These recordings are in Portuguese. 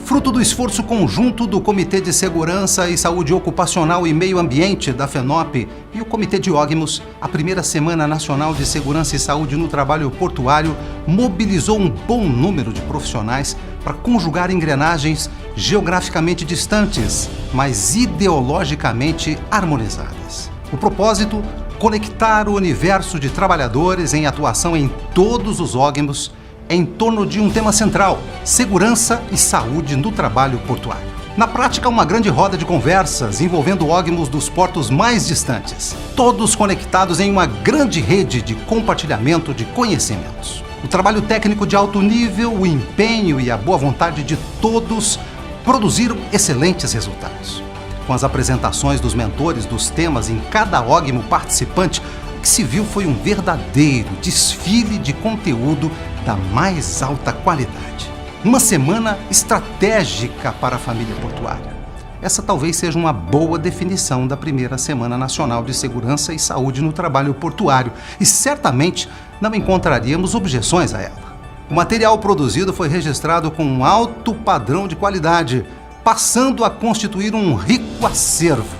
Fruto do esforço conjunto do Comitê de Segurança e Saúde Ocupacional e Meio Ambiente da FENOP e o Comitê de Ógmos, a primeira Semana Nacional de Segurança e Saúde no Trabalho Portuário mobilizou um bom número de profissionais para conjugar engrenagens geograficamente distantes, mas ideologicamente harmonizadas. O propósito: conectar o universo de trabalhadores em atuação em todos os ógmos em torno de um tema central: segurança e saúde no trabalho portuário. Na prática, uma grande roda de conversas envolvendo ógmos dos portos mais distantes, todos conectados em uma grande rede de compartilhamento de conhecimentos. O trabalho técnico de alto nível, o empenho e a boa vontade de todos produziram excelentes resultados. Com as apresentações dos mentores dos temas em cada ógmo participante, o que se viu foi um verdadeiro desfile de conteúdo da mais alta qualidade. Uma semana estratégica para a família portuária. Essa talvez seja uma boa definição da primeira Semana Nacional de Segurança e Saúde no Trabalho Portuário, e certamente não encontraríamos objeções a ela. O material produzido foi registrado com um alto padrão de qualidade, passando a constituir um rico acervo.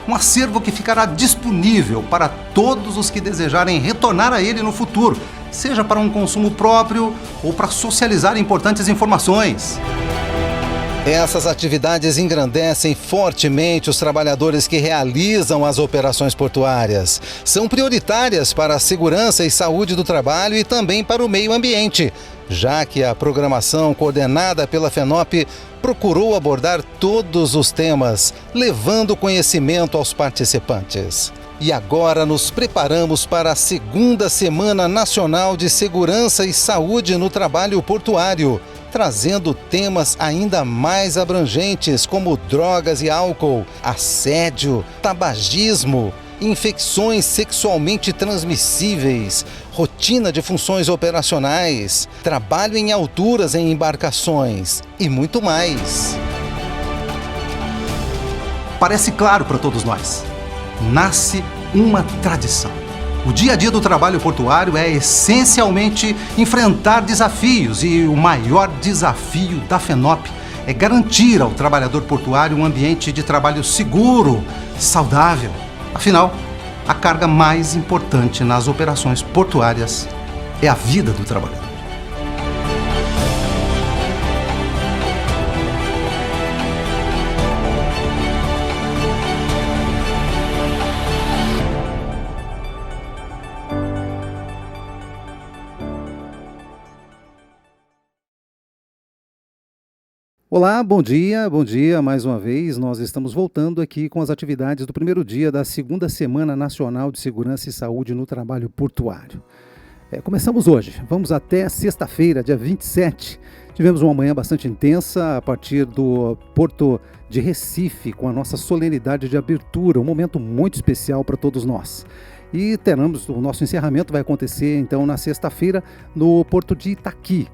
Um acervo que ficará disponível para todos os que desejarem retornar a ele no futuro, seja para um consumo próprio ou para socializar importantes informações. Essas atividades engrandecem fortemente os trabalhadores que realizam as operações portuárias. São prioritárias para a segurança e saúde do trabalho e também para o meio ambiente, já que a programação coordenada pela FENOP procurou abordar todos os temas, levando conhecimento aos participantes. E agora nos preparamos para a segunda Semana Nacional de Segurança e Saúde no Trabalho Portuário, trazendo temas ainda mais abrangentes como drogas e álcool, assédio, tabagismo, infecções sexualmente transmissíveis, rotina de funções operacionais, trabalho em alturas em embarcações e muito mais. Parece claro para todos nós. Nasce uma tradição. O dia a dia do trabalho portuário é essencialmente enfrentar desafios, e o maior desafio da FENOP é garantir ao trabalhador portuário um ambiente de trabalho seguro, saudável. Afinal, a carga mais importante nas operações portuárias é a vida do trabalhador. Olá, bom dia mais uma vez. Nós estamos voltando aqui com as atividades do primeiro dia da segunda Semana Nacional de Segurança e Saúde no Trabalho Portuário. Começamos hoje, vamos até sexta-feira, dia 27. Tivemos uma manhã bastante intensa a partir do Porto de Recife, com a nossa solenidade de abertura, um momento muito especial para todos nós. E teremos, o nosso encerramento vai acontecer então na sexta-feira no Porto de Itaqui.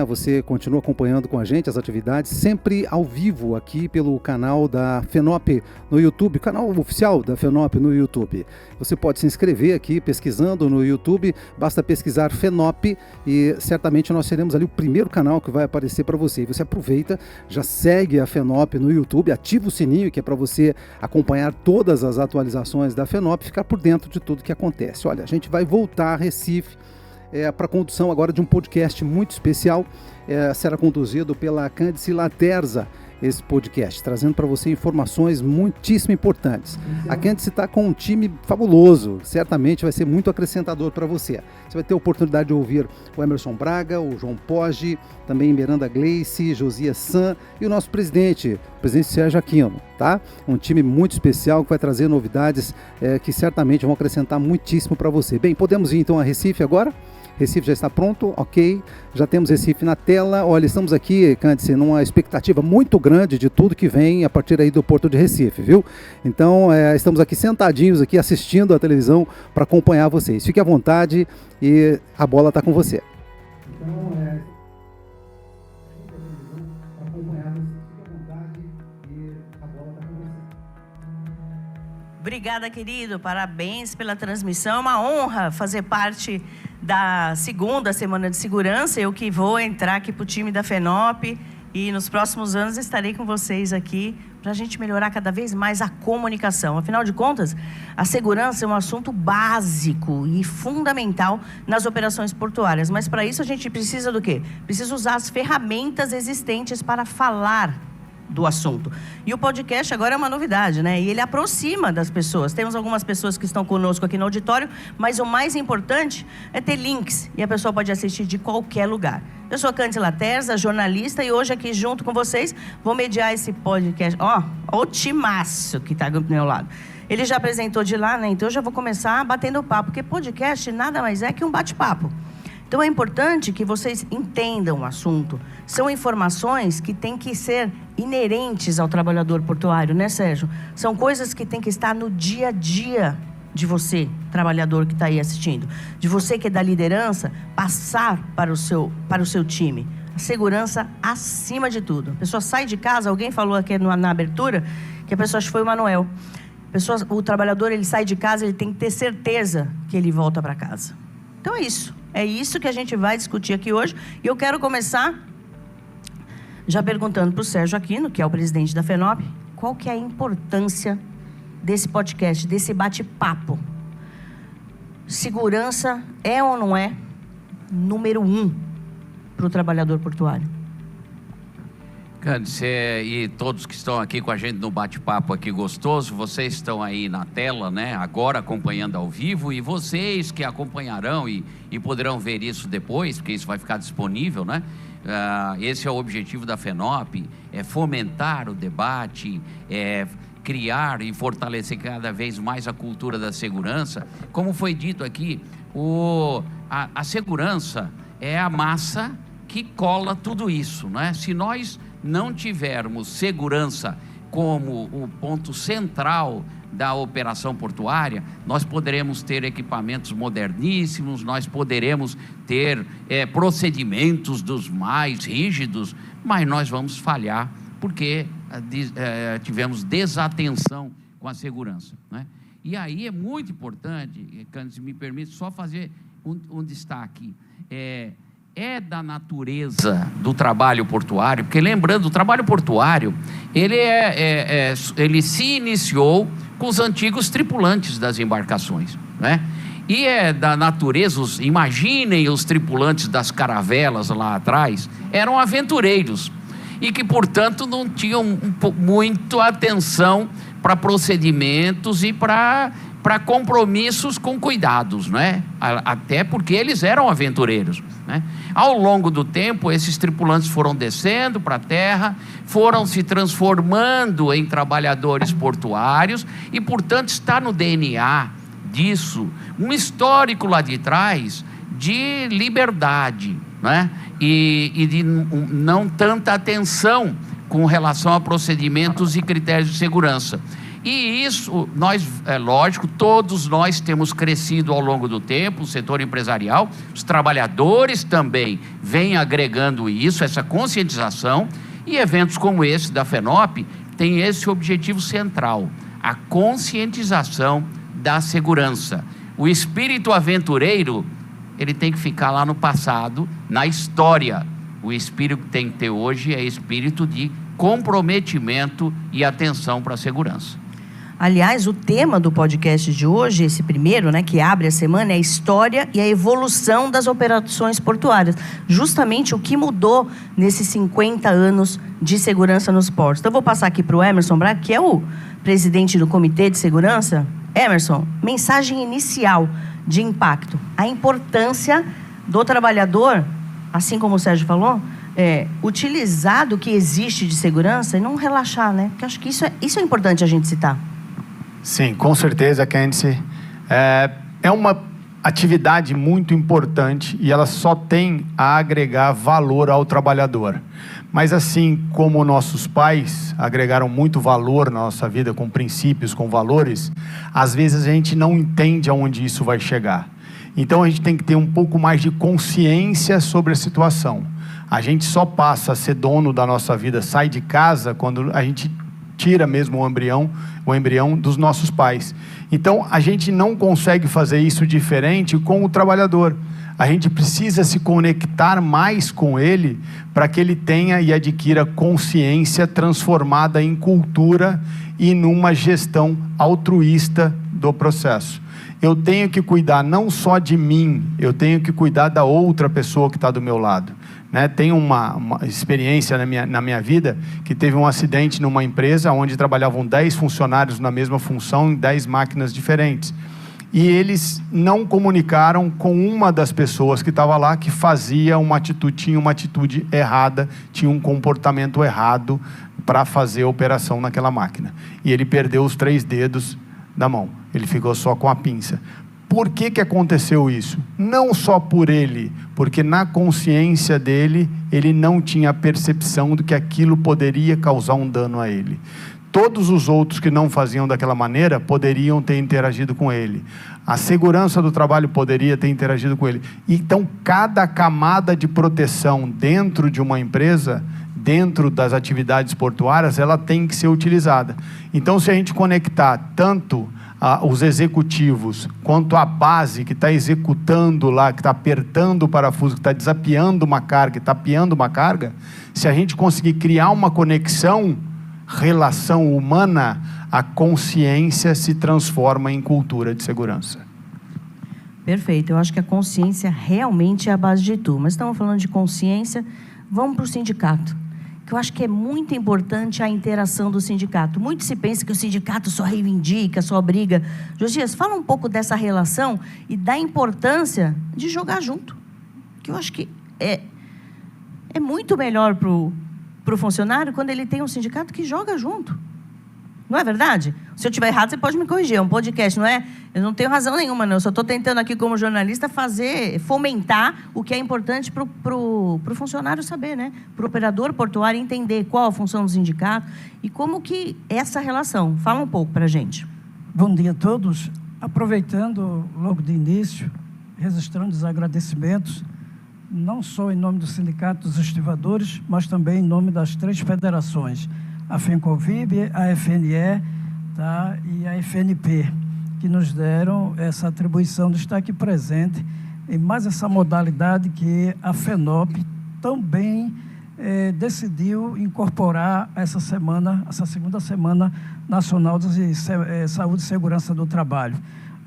Você continua acompanhando com a gente as atividades, sempre ao vivo aqui pelo canal da FENOP no YouTube, canal oficial da FENOP no YouTube. Você pode se inscrever aqui pesquisando no YouTube, basta pesquisar FENOP e certamente nós seremos ali o primeiro canal que vai aparecer para você. E você aproveita, já segue a FENOP no YouTube, ativa o sininho que é para você acompanhar todas as atualizações da FENOP, ficar por dentro de tudo que acontece. Olha, a gente vai voltar a Recife para a condução agora de um podcast muito especial. Será conduzido pela Cândice Laterza, esse podcast, trazendo para você informações muitíssimo importantes. A Cândice está com um time fabuloso, certamente vai ser muito acrescentador para você. Você vai ter a oportunidade de ouvir o Emerson Braga, o João Poggi, também Miranda Gleice, Josias San e o nosso presidente Sérgio Aquino, tá? Um time muito especial que vai trazer novidades que certamente vão acrescentar muitíssimo para você. Bem, podemos ir então a Recife agora? Recife já está pronto, ok, já temos Recife na tela. Olha, estamos aqui, Cândice, numa expectativa muito grande de tudo que vem a partir aí do Porto de Recife, viu? Então, estamos aqui sentadinhos aqui assistindo a televisão para acompanhar vocês. Fique à vontade e a bola está com você. Obrigada, querido. Parabéns pela transmissão. É uma honra fazer parte da segunda Semana de Segurança. Eu que vou entrar aqui para o time da FENOP e nos próximos anos estarei com vocês aqui para a gente melhorar cada vez mais a comunicação. Afinal de contas, a segurança é um assunto básico e fundamental nas operações portuárias. Mas para isso a gente precisa do quê? Precisa usar as ferramentas existentes para falar do assunto. E o podcast agora é uma novidade, né? E ele aproxima das pessoas. Temos algumas pessoas que estão conosco aqui no auditório, mas o mais importante é ter links e a pessoa pode assistir de qualquer lugar. Eu sou a Cândice Laterza, jornalista, e hoje aqui junto com vocês vou mediar esse podcast. Ó, o timaço que está do meu lado. Ele já apresentou de lá, né? Então eu já vou começar batendo papo, porque podcast nada mais é que um bate-papo. Então é importante que vocês entendam o assunto. São informações que têm que ser inerentes ao trabalhador portuário, né, Sérgio? São coisas que têm que estar no dia a dia de você, trabalhador que está aí assistindo. De você que é da liderança, passar para o seu time. A segurança acima de tudo. A pessoa sai de casa, alguém falou aqui na abertura, que a pessoa, acho que foi o Manuel. O trabalhador, ele sai de casa, ele tem que ter certeza que ele volta para casa. Então é isso. É isso que a gente vai discutir aqui hoje. E eu quero começar já perguntando para o Sérgio Aquino, que é o presidente da FENOP, qual que é a importância desse podcast, desse bate-papo. Segurança é ou não é número 1 para o trabalhador portuário? Cândice, e todos que estão aqui com a gente no bate-papo aqui gostoso, vocês estão aí na tela, né, agora acompanhando ao vivo, e vocês que acompanharão e poderão ver isso depois, porque isso vai ficar disponível, né? Esse é o objetivo da FENOP, é fomentar o debate, criar e fortalecer cada vez mais a cultura da segurança. Como foi dito aqui, a segurança é a massa que cola tudo isso, né? Se nós não tivermos segurança como o ponto central da operação portuária, nós poderemos ter equipamentos moderníssimos, nós poderemos ter procedimentos dos mais rígidos, mas nós vamos falhar porque tivemos desatenção com a segurança, né? E aí é muito importante, Cândice, me permite só fazer um destaque, da natureza do trabalho portuário, porque lembrando, o trabalho portuário, ele se iniciou com os antigos tripulantes das embarcações, né? E é da natureza, imaginem os tripulantes das caravelas lá atrás, eram aventureiros, e que, portanto, não tinham muito atenção para procedimentos e para compromissos com cuidados, né? Até porque eles eram aventureiros, né? Ao longo do tempo, esses tripulantes foram descendo para a terra, foram se transformando em trabalhadores portuários e, portanto, está no DNA disso um histórico lá de trás de liberdade, né? E de não tanta atenção com relação a procedimentos e critérios de segurança. E isso, lógico, todos nós temos crescido ao longo do tempo, o setor empresarial, os trabalhadores também vêm agregando isso, essa conscientização, e eventos como esse da FENOP têm esse objetivo central, a conscientização da segurança. O espírito aventureiro, ele tem que ficar lá no passado, na história. O espírito que tem que ter hoje é espírito de comprometimento e atenção para a segurança. Aliás, o tema do podcast de hoje, esse primeiro, né, que abre a semana, é a história e a evolução das operações portuárias. Justamente o que mudou nesses 50 anos de segurança nos portos. Então, eu vou passar aqui para o Emerson Braga, que é o presidente do Comitê de Segurança. Emerson, mensagem inicial de impacto. A importância do trabalhador, assim como o Sérgio falou, utilizar do que existe de segurança e não relaxar, né? Porque acho que isso é importante a gente citar. Sim, com certeza, Cândice. É uma atividade muito importante e ela só tem a agregar valor ao trabalhador. Mas assim como nossos pais agregaram muito valor na nossa vida com princípios, com valores, às vezes a gente não entende aonde isso vai chegar. Então a gente tem que ter um pouco mais de consciência sobre a situação. A gente só passa a ser dono da nossa vida, sai de casa, quando a gente tira mesmo o embrião dos nossos pais. Então, a gente não consegue fazer isso diferente com o trabalhador. A gente precisa se conectar mais com ele para que ele tenha e adquira consciência transformada em cultura e numa gestão altruísta do processo. Eu tenho que cuidar não só de mim, eu tenho que cuidar da outra pessoa que está do meu lado. Né? Tem uma experiência na minha vida que teve um acidente numa empresa onde trabalhavam 10 funcionários na mesma função em 10 máquinas diferentes. E eles não comunicaram com uma das pessoas que estava lá, que fazia tinha uma atitude errada, tinha um comportamento errado para fazer a operação naquela máquina. E ele perdeu os 3 dedos da mão. Ele ficou só com a pinça. Por que aconteceu isso? Não só por ele, porque na consciência dele, ele não tinha a percepção de que aquilo poderia causar um dano a ele. Todos os outros que não faziam daquela maneira poderiam ter interagido com ele. A segurança do trabalho poderia ter interagido com ele. Então, cada camada de proteção dentro de uma empresa, dentro das atividades portuárias, ela tem que ser utilizada. Então, se a gente conectar tanto os executivos quanto a base que está executando lá, que está apertando o parafuso, que está desapiando uma carga, que está apiando uma carga, se a gente conseguir criar uma conexão, relação humana, a consciência se transforma em cultura de segurança. Perfeito. Eu acho que a consciência realmente é a base de tudo. Mas estamos falando de consciência, vamos para o sindicato. Que eu acho que é muito importante a interação do sindicato. Muito se pensa que o sindicato só reivindica, só briga. Josias, fala um pouco dessa relação e da importância de jogar junto. Que eu acho que é muito melhor para o funcionário quando ele tem um sindicato que joga junto. Não é verdade? Se eu estiver errado, você pode me corrigir. É um podcast, não é? Eu não tenho razão nenhuma, não. Eu só estou tentando aqui, como jornalista, fomentar o que é importante para o funcionário saber, né? Para o operador portuário entender qual a função do sindicato e como que essa relação. Fala um pouco para a gente. Bom dia a todos. Aproveitando logo de início, registrando os agradecimentos, não só em nome do Sindicato dos Estivadores, mas também em nome das 3 federações, a FENCOVIB, a FNE, tá, e a FNP, que nos deram essa atribuição de estar aqui presente em mais essa modalidade que a FENOP também decidiu incorporar essa segunda Semana Nacional de Saúde e Segurança do Trabalho.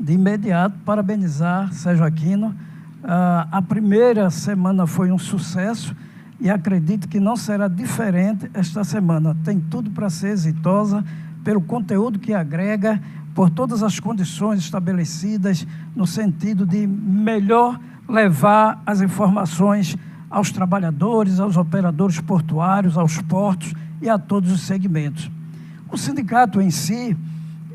De imediato, parabenizar Sérgio Aquino. A primeira semana foi um sucesso e acredito que não será diferente esta semana. Tem tudo para ser exitosa, pelo conteúdo que agrega, por todas as condições estabelecidas, no sentido de melhor levar as informações aos trabalhadores, aos operadores portuários, aos portos e a todos os segmentos. O sindicato em si,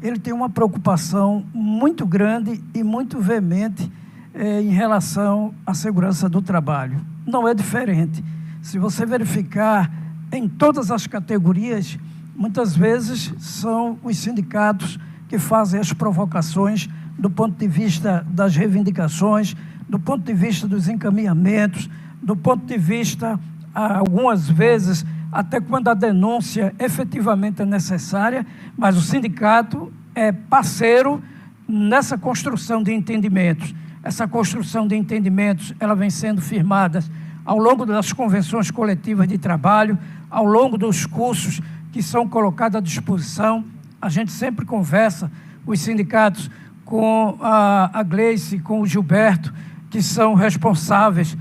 ele tem uma preocupação muito grande e muito veemente em relação à segurança do trabalho. Não é diferente. Se você verificar em todas as categorias, muitas vezes são os sindicatos que fazem as provocações do ponto de vista das reivindicações, do ponto de vista dos encaminhamentos, do ponto de vista, algumas vezes, até quando a denúncia efetivamente é necessária, mas o sindicato é parceiro nessa construção de entendimentos. Essa construção de entendimentos, ela vem sendo firmada ao longo das convenções coletivas de trabalho, ao longo dos cursos que são colocados à disposição. A gente sempre conversa, os sindicatos, com a Gleice, com o Gilberto, que são responsáveis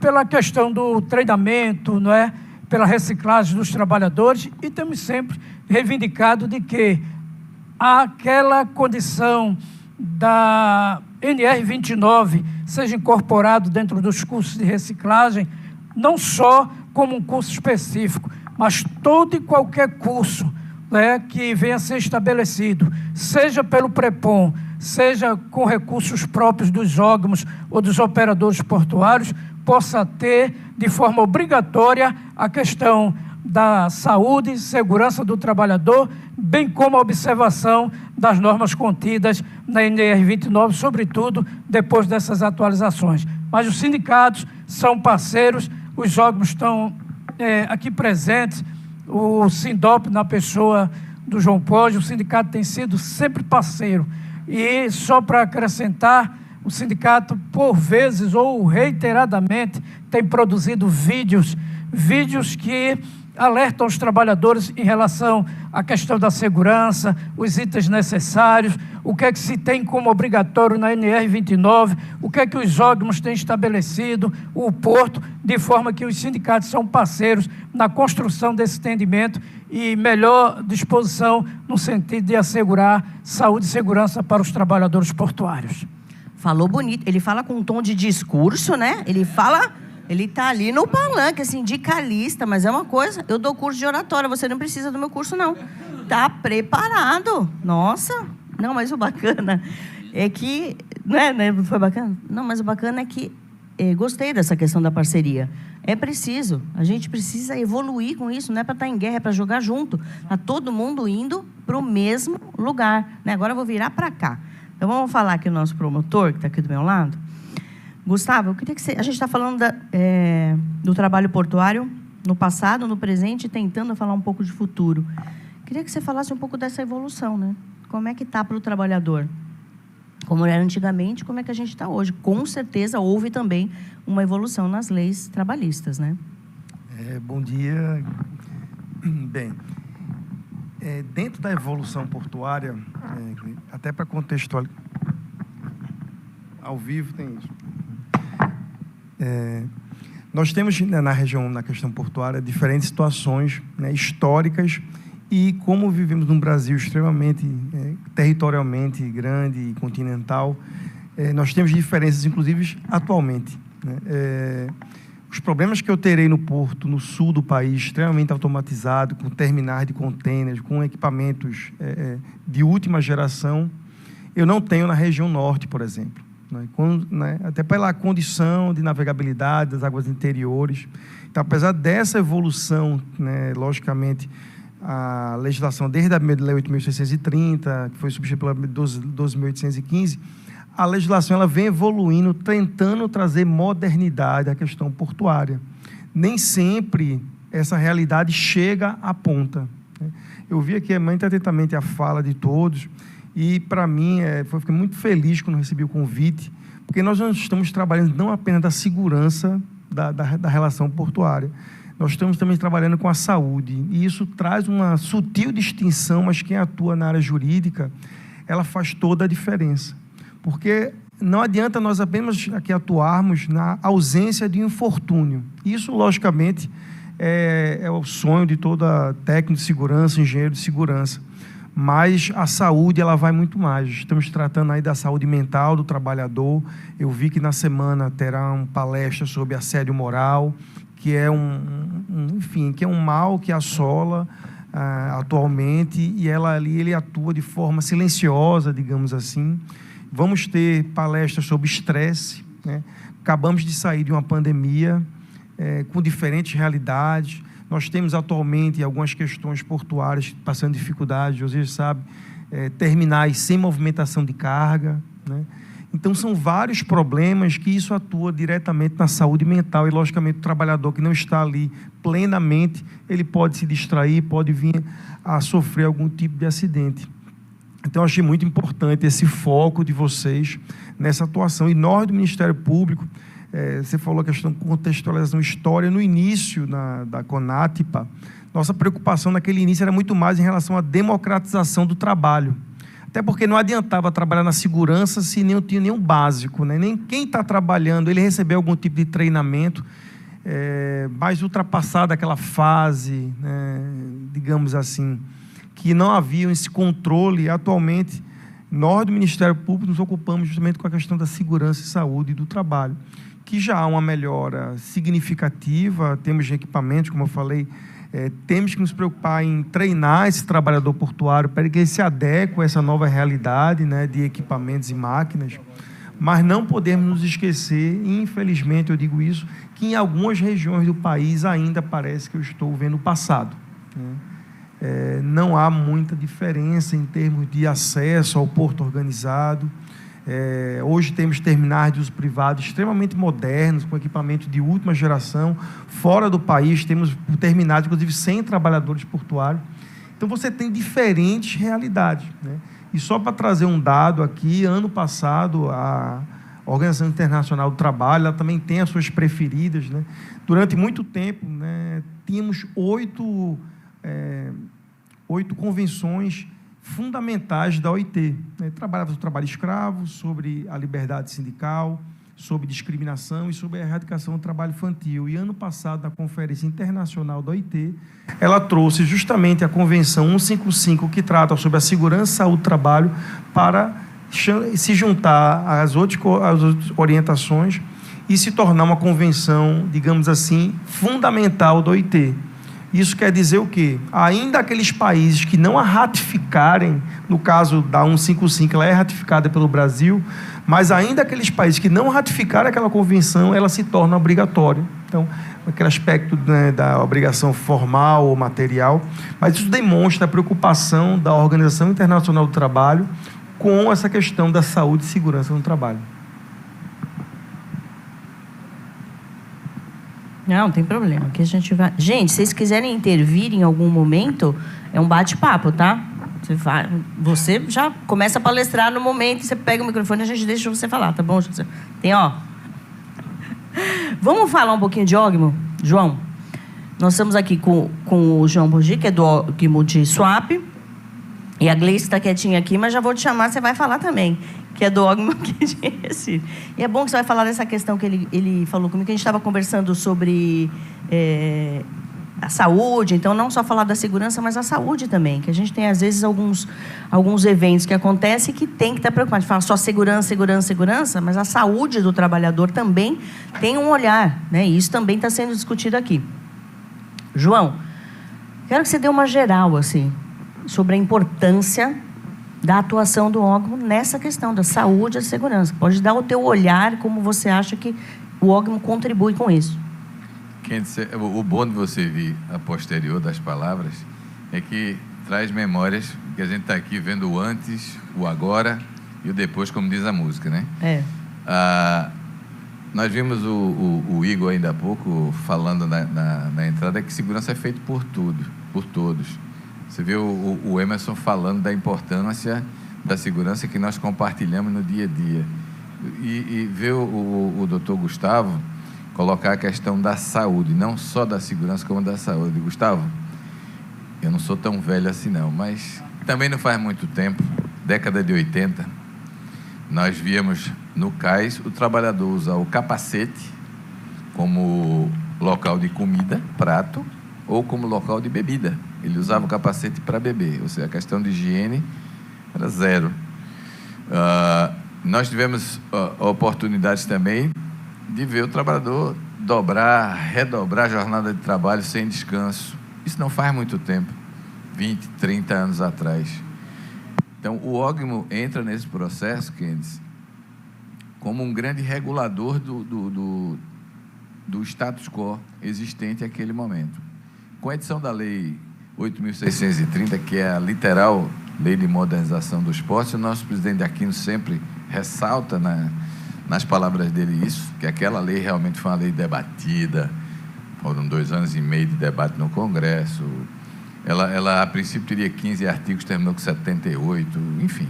pela questão do treinamento, não é? Pela reciclagem dos trabalhadores, e temos sempre reivindicado de que aquela condição da NR29 seja incorporado dentro dos cursos de reciclagem, não só como um curso específico, mas todo e qualquer curso, né, que venha a ser estabelecido, seja pelo PREPOM, seja com recursos próprios dos órgãos ou dos operadores portuários, possa ter de forma obrigatória a questão da saúde e segurança do trabalhador, bem como a observação das normas contidas na NR29, sobretudo depois dessas atualizações. Mas os sindicatos são parceiros, os órgãos estão aqui presentes, o Sindop, na pessoa do João Poggi, o sindicato tem sido sempre parceiro. E só para acrescentar, o sindicato, por vezes ou reiteradamente, tem produzido vídeos que alertam os trabalhadores em relação à questão da segurança, os itens necessários, o que é que se tem como obrigatório na NR29, o que é que os órgãos têm estabelecido, o porto, de forma que os sindicatos são parceiros na construção desse entendimento e melhor disposição no sentido de assegurar saúde e segurança para os trabalhadores portuários. Falou bonito. Ele fala com um tom de discurso, né? Ele está ali no palanque, assim, sindicalista, mas é uma coisa, eu dou curso de oratória, você não precisa do meu curso, não. Está preparado. Nossa. Não, mas o bacana é que... Não foi bacana? Não, mas o bacana é que gostei dessa questão da parceria. É preciso. A gente precisa evoluir com isso. Não é para estar em guerra, é para jogar junto. Está todo mundo indo para o mesmo lugar, né? Agora eu vou virar para cá. Então, vamos falar aqui o nosso promotor, que está aqui do meu lado. Gustavo, eu queria que a gente está falando do trabalho portuário no passado, no presente, tentando falar um pouco de futuro. Queria que você falasse um pouco dessa evolução, né? Como é que está para o trabalhador? Como era antigamente, como é que a gente está hoje? Com certeza houve também uma evolução nas leis trabalhistas, né? Bom dia. Bem, dentro da evolução portuária, até para contextualizar, ao vivo tem isso. Nós temos na região, na questão portuária, diferentes situações, né, históricas, e como vivemos num Brasil extremamente territorialmente grande e continental, nós temos diferenças, inclusive, atualmente, né? Os problemas que eu terei no porto, no sul do país, extremamente automatizado, com terminais de contêineres, com equipamentos de última geração, eu não tenho na região norte, por exemplo. Até pela condição de navegabilidade das águas interiores. Então, apesar dessa evolução, né, logicamente, a legislação desde a Lei 8.630, que foi substituída pela 12.815, a legislação ela vem evoluindo, tentando trazer modernidade à questão portuária. Nem sempre essa realidade chega à ponta. Eu vi aqui muito atentamente a fala de todos, e, para mim, fiquei muito feliz quando recebi o convite, porque nós não estamos trabalhando não apenas da segurança da relação portuária, nós estamos também trabalhando com a saúde, e isso traz uma sutil distinção, mas quem atua na área jurídica, ela faz toda a diferença. Porque não adianta nós apenas aqui atuarmos na ausência de infortúnio. Isso, logicamente, é o sonho de toda técnico de segurança, engenheiro de segurança. Mas a saúde, ela vai muito mais. Estamos tratando aí da saúde mental do trabalhador. Eu vi que na semana terá uma palestra sobre assédio moral, que é que é um mal que assola atualmente, e ele atua de forma silenciosa, digamos assim. Vamos ter palestras sobre estresse, né? Acabamos de sair de uma pandemia com diferentes realidades. Nós temos atualmente algumas questões portuárias passando dificuldade, vocês sabem, terminais sem movimentação de carga, né? Então, são vários problemas que isso atua diretamente na saúde mental, e, logicamente, o trabalhador que não está ali plenamente, ele pode se distrair, pode vir a sofrer algum tipo de acidente. Então, eu achei muito importante esse foco de vocês nessa atuação. E nós, do Ministério Público, você falou a questão de contextualização história. No início da CONATPA, nossa preocupação naquele início era muito mais em relação à democratização do trabalho. Até porque não adiantava trabalhar na segurança se não tinha nenhum básico, né? Nem quem está trabalhando, ele recebeu algum tipo de treinamento, mais ultrapassada aquela fase, né, digamos assim, que não havia esse controle. Atualmente, nós do Ministério Público nos ocupamos justamente com a questão da segurança e saúde do trabalho, que já há uma melhora significativa. Temos equipamentos, como eu falei, temos que nos preocupar em treinar esse trabalhador portuário para que ele se adeque a essa nova realidade, né, de equipamentos e máquinas, mas não podemos nos esquecer, e infelizmente eu digo isso, que em algumas regiões do país ainda parece que eu estou vendo o passado, né? Não há muita diferença em termos de acesso ao porto organizado. Hoje temos terminais de uso privado extremamente modernos, com equipamento de última geração. Fora do país, temos terminais, inclusive, sem trabalhadores portuários. Então, você tem diferentes realidades, né? E só para trazer um dado aqui, ano passado, a Organização Internacional do Trabalho, ela também tem as suas preferidas, né? Durante muito tempo, né, tínhamos 8 convenções fundamentais da OIT, né? Trabalhava sobre o trabalho escravo, sobre a liberdade sindical, sobre discriminação e sobre a erradicação do trabalho infantil. E ano passado, na Conferência Internacional da OIT, ela trouxe justamente a Convenção 155, que trata sobre a segurança e saúde do trabalho, para se juntar às outras orientações e se tornar uma convenção, digamos assim, fundamental da OIT. Isso quer dizer o quê? Ainda aqueles países que não a ratificarem, no caso da 155, ela é ratificada pelo Brasil, mas ainda aqueles países que não ratificarem aquela convenção, ela se torna obrigatória. Então, aquele aspecto, né, da obrigação formal ou material, mas isso demonstra a preocupação da Organização Internacional do Trabalho com essa questão da saúde e segurança no trabalho. Não tem problema. Que a gente vai... Gente, se vocês quiserem intervir em algum momento, é um bate-papo, tá? Você já começa a palestrar no momento, você pega o microfone e a gente deixa você falar, tá bom? Tem, ó. Vamos falar um pouquinho de Ogmo, João? Nós estamos aqui com o João Bogi, que é do Ogmo de Suape, e a Gleice está quietinha aqui, mas já vou te chamar, você vai falar também, que é do Ogmo aqui de Recife. E é bom que você vai falar dessa questão que ele falou comigo, que a gente estava conversando sobre a saúde, então não só falar da segurança, mas a saúde também, que a gente tem, às vezes, alguns eventos que acontecem que tem que estar preocupado. A gente fala só segurança, mas a saúde do trabalhador também tem um olhar, né? E isso também está sendo discutido aqui. João, quero que você dê uma geral, assim, sobre a importância da atuação do Ogmo nessa questão da saúde e da segurança. Pode dar o teu olhar, como você acha que o Ogmo contribui com isso. O bom de você vir a posterior das palavras é que traz memórias que a gente está aqui vendo o antes, o agora e o depois, como diz a música, né? Nós vimos o Igor ainda há pouco falando na entrada que segurança é feito por todos. Você viu o Emerson falando da importância da segurança que nós compartilhamos no dia a dia. E ver o doutor Gustavo colocar a questão da saúde, não só da segurança, como da saúde. Gustavo, eu não sou tão velho assim não, mas também não faz muito tempo, década de 80, nós víamos no cais o trabalhador usar o capacete como local de comida, prato, ou como local de bebida. Ele usava o capacete para beber, ou seja, a questão de higiene era zero. Nós tivemos oportunidades também de ver o trabalhador redobrar a jornada de trabalho sem descanso. Isso não faz muito tempo, 20, 30 anos atrás. Então, o Ogmo entra nesse processo, Candice, como um grande regulador do status quo existente naquele momento. Com a edição da Lei 8.630, que é a literal Lei de Modernização do Esporte, o nosso presidente Aquino sempre ressalta nas palavras dele isso, que aquela lei realmente foi uma lei debatida, foram 2 anos e meio de debate no Congresso, ela a princípio teria 15 artigos, terminou com 78, enfim,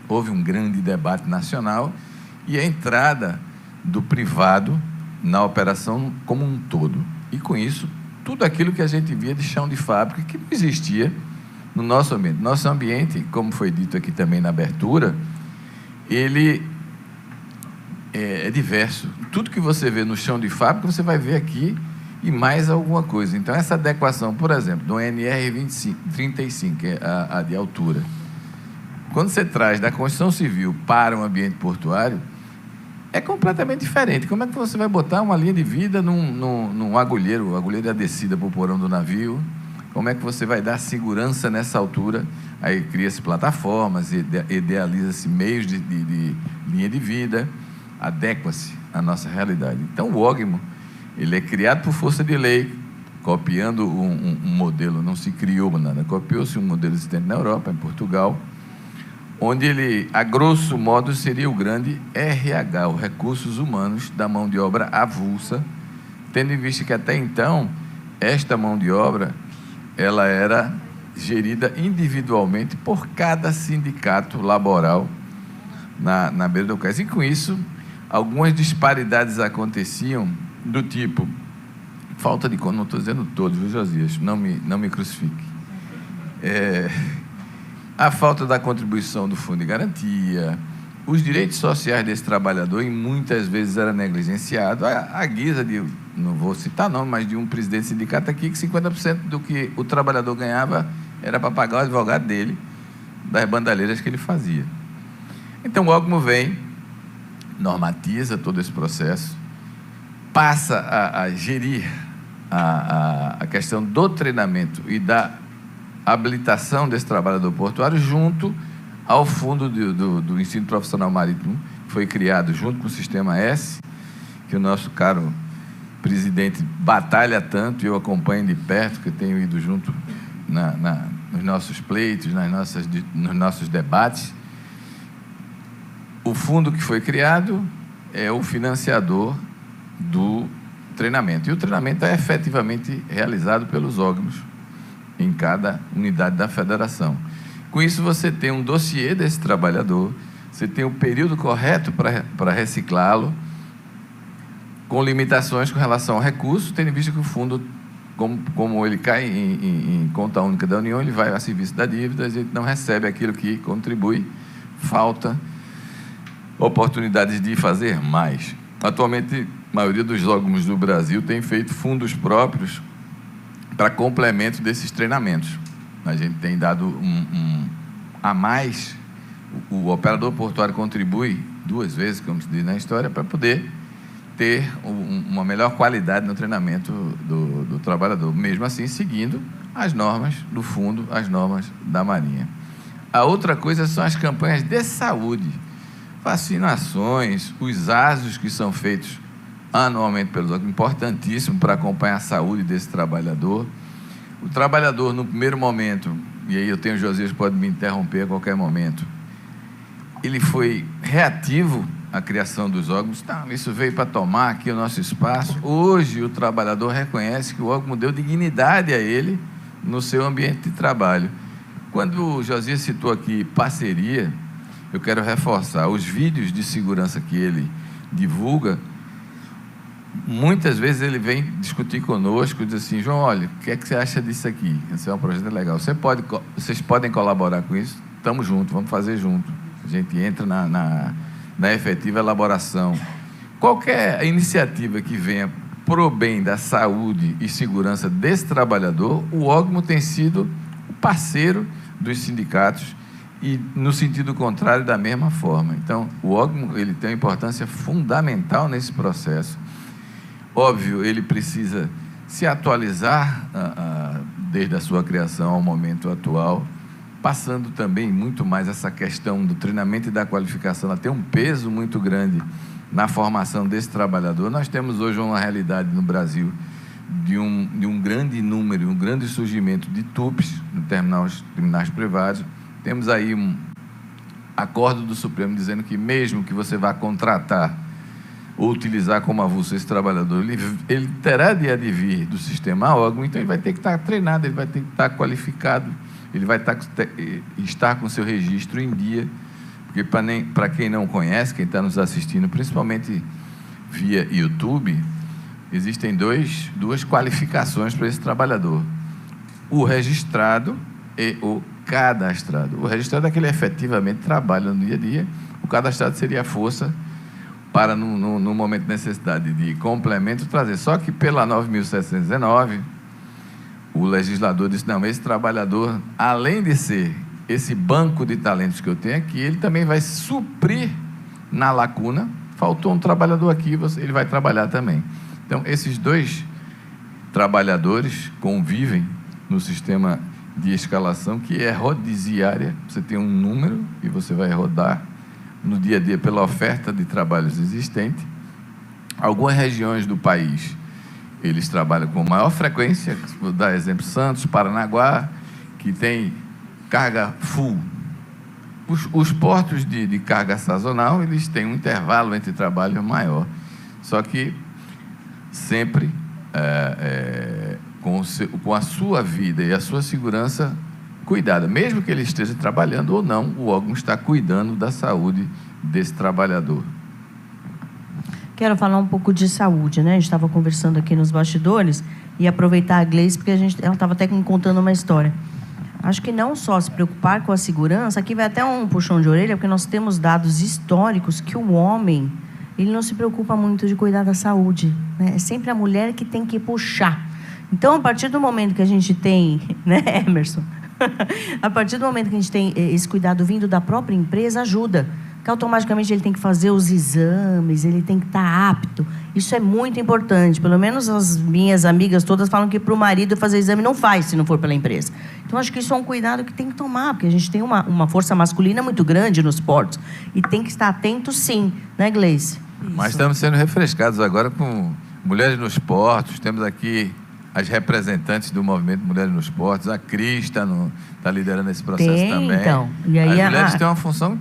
houve um grande debate nacional e a entrada do privado na operação como um todo, e com isso, tudo aquilo que a gente via de chão de fábrica, que não existia no nosso ambiente. Nosso ambiente, como foi dito aqui também na abertura, ele é diverso. Tudo que você vê no chão de fábrica, você vai ver aqui e mais alguma coisa. Então, essa adequação, por exemplo, do NR 35, que é a de altura, quando você traz da construção civil para um ambiente portuário, é completamente diferente. Como é que você vai botar uma linha de vida num agulheiro? O agulheiro é a descida para o porão do navio. Como é que você vai dar segurança nessa altura? Aí cria-se plataformas, idealiza-se meios de linha de vida, adequa-se à nossa realidade. Então, o Ogmo, ele é criado por força de lei, copiando um modelo, não se criou nada, copiou-se um modelo existente na Europa, em Portugal, onde ele, a grosso modo, seria o grande RH, os recursos humanos da mão de obra avulsa, tendo em vista que até então esta mão de obra ela era gerida individualmente por cada sindicato laboral na beira do cais. E com isso, algumas disparidades aconteciam do tipo falta de... Não estou dizendo todos, viu, Josias? Não me crucifique. A falta da contribuição do Fundo de Garantia, os direitos sociais desse trabalhador, e muitas vezes era negligenciado, a guisa de, não vou citar nome, mas de um presidente de sindicato aqui, que 50% do que o trabalhador ganhava era para pagar o advogado dele, das bandalheiras que ele fazia. Então o órgão vem, normatiza todo esse processo, passa a gerir a questão do treinamento e da habilitação desse trabalhador portuário junto ao fundo do ensino profissional marítimo, que foi criado junto com o Sistema S, que o nosso caro presidente batalha tanto, e eu acompanho de perto, que eu tenho ido junto nos nossos pleitos, nos nossos debates. O fundo que foi criado é o financiador do treinamento, e o treinamento é efetivamente realizado pelos órgãos em cada unidade da federação. Com isso, você tem um dossiê desse trabalhador, você tem o período correto para reciclá-lo, com limitações com relação ao recurso, tendo em vista que o fundo, como ele cai em conta única da União, ele vai a serviço da dívida, a gente não recebe aquilo que contribui, falta oportunidades de fazer mais. Atualmente, a maioria dos órgãos do Brasil tem feito fundos próprios para complemento desses treinamentos. A gente tem dado a mais, o operador portuário contribui 2 vezes, como se diz na história, para poder ter uma melhor qualidade no treinamento do trabalhador, mesmo assim seguindo as normas do fundo, as normas da Marinha. A outra coisa são as campanhas de saúde, vacinações, os ASOs que são feitos anualmente pelos órgãos, importantíssimo para acompanhar a saúde desse trabalhador. O trabalhador, no primeiro momento, e aí eu tenho o Josias que pode me interromper a qualquer momento, ele foi reativo à criação dos órgãos. Isso veio para tomar aqui o nosso espaço. Hoje, o trabalhador reconhece que o órgão deu dignidade a ele no seu ambiente de trabalho. Quando o Josias citou aqui parceria, eu quero reforçar, os vídeos de segurança que ele divulga, muitas vezes ele vem discutir conosco, diz assim: João, olha, o que é que você acha disso aqui? Esse é um projeto legal. Vocês podem colaborar com isso? Estamos juntos, vamos fazer junto. A gente entra na efetiva elaboração. Qualquer iniciativa que venha pro bem da saúde e segurança desse trabalhador, o órgão tem sido o parceiro dos sindicatos e, no sentido contrário, da mesma forma. Então, o órgão ele tem uma importância fundamental nesse processo. Óbvio, ele precisa se atualizar desde a sua criação ao momento atual, passando também muito mais essa questão do treinamento e da qualificação. Ela tem um peso muito grande na formação desse trabalhador. Nós temos hoje uma realidade no Brasil de um grande número, um grande surgimento de TUPs, no terminais privados. Temos aí um acordo do Supremo dizendo que mesmo que você vá contratar ou utilizar como avulso esse trabalhador, ele terá de advir do sistema órgão, então ele vai ter que estar treinado, ele vai ter que estar qualificado, ele vai estar com seu registro em dia, porque para quem não conhece, quem está nos assistindo, principalmente via YouTube, existem duas qualificações para esse trabalhador: o registrado e o cadastrado. O registrado é aquele que efetivamente trabalha no dia a dia, o cadastrado seria a força para, no momento de necessidade de complemento, trazer. Só que pela 9.719, o legislador disse: não, esse trabalhador, além de ser esse banco de talentos que eu tenho aqui, ele também vai suprir na lacuna. Faltou um trabalhador aqui, ele vai trabalhar também. Então, esses dois trabalhadores convivem no sistema de escalação, que é rodiciária. Você tem um número e você vai rodar no dia a dia pela oferta de trabalhos existente. Algumas regiões do país, eles trabalham com maior frequência, vou dar exemplo: Santos, Paranaguá, que tem carga full, Os portos de carga sazonal, eles têm um intervalo entre trabalho maior. Só que sempre com a sua vida e a sua segurança cuidada. Mesmo que ele esteja trabalhando ou não, o órgão está cuidando da saúde desse trabalhador. Quero falar um pouco de saúde, né? A gente estava conversando aqui nos bastidores e aproveitar a Gleice, porque ela estava até me contando uma história. Acho que não só se preocupar com a segurança, aqui vai até um puxão de orelha, porque nós temos dados históricos que o homem, ele não se preocupa muito de cuidar da saúde, né? É sempre a mulher que tem que puxar. Então, a partir do momento que a gente tem, né, Emerson? A partir do momento que a gente tem esse cuidado vindo da própria empresa, ajuda. Que automaticamente ele tem que fazer os exames, ele tem que estar apto. Isso é muito importante. Pelo menos as minhas amigas todas falam que para o marido fazer exame não faz, se não for pela empresa. Então, acho que isso é um cuidado que tem que tomar, porque a gente tem uma força masculina muito grande nos portos. E tem que estar atento, sim. Né, Gleice? Mas estamos sendo refrescados agora com Mulheres nos Portos. Temos aqui as representantes do movimento Mulheres nos Portos. A Cris está liderando esse processo também. Então. E aí, as mulheres têm uma função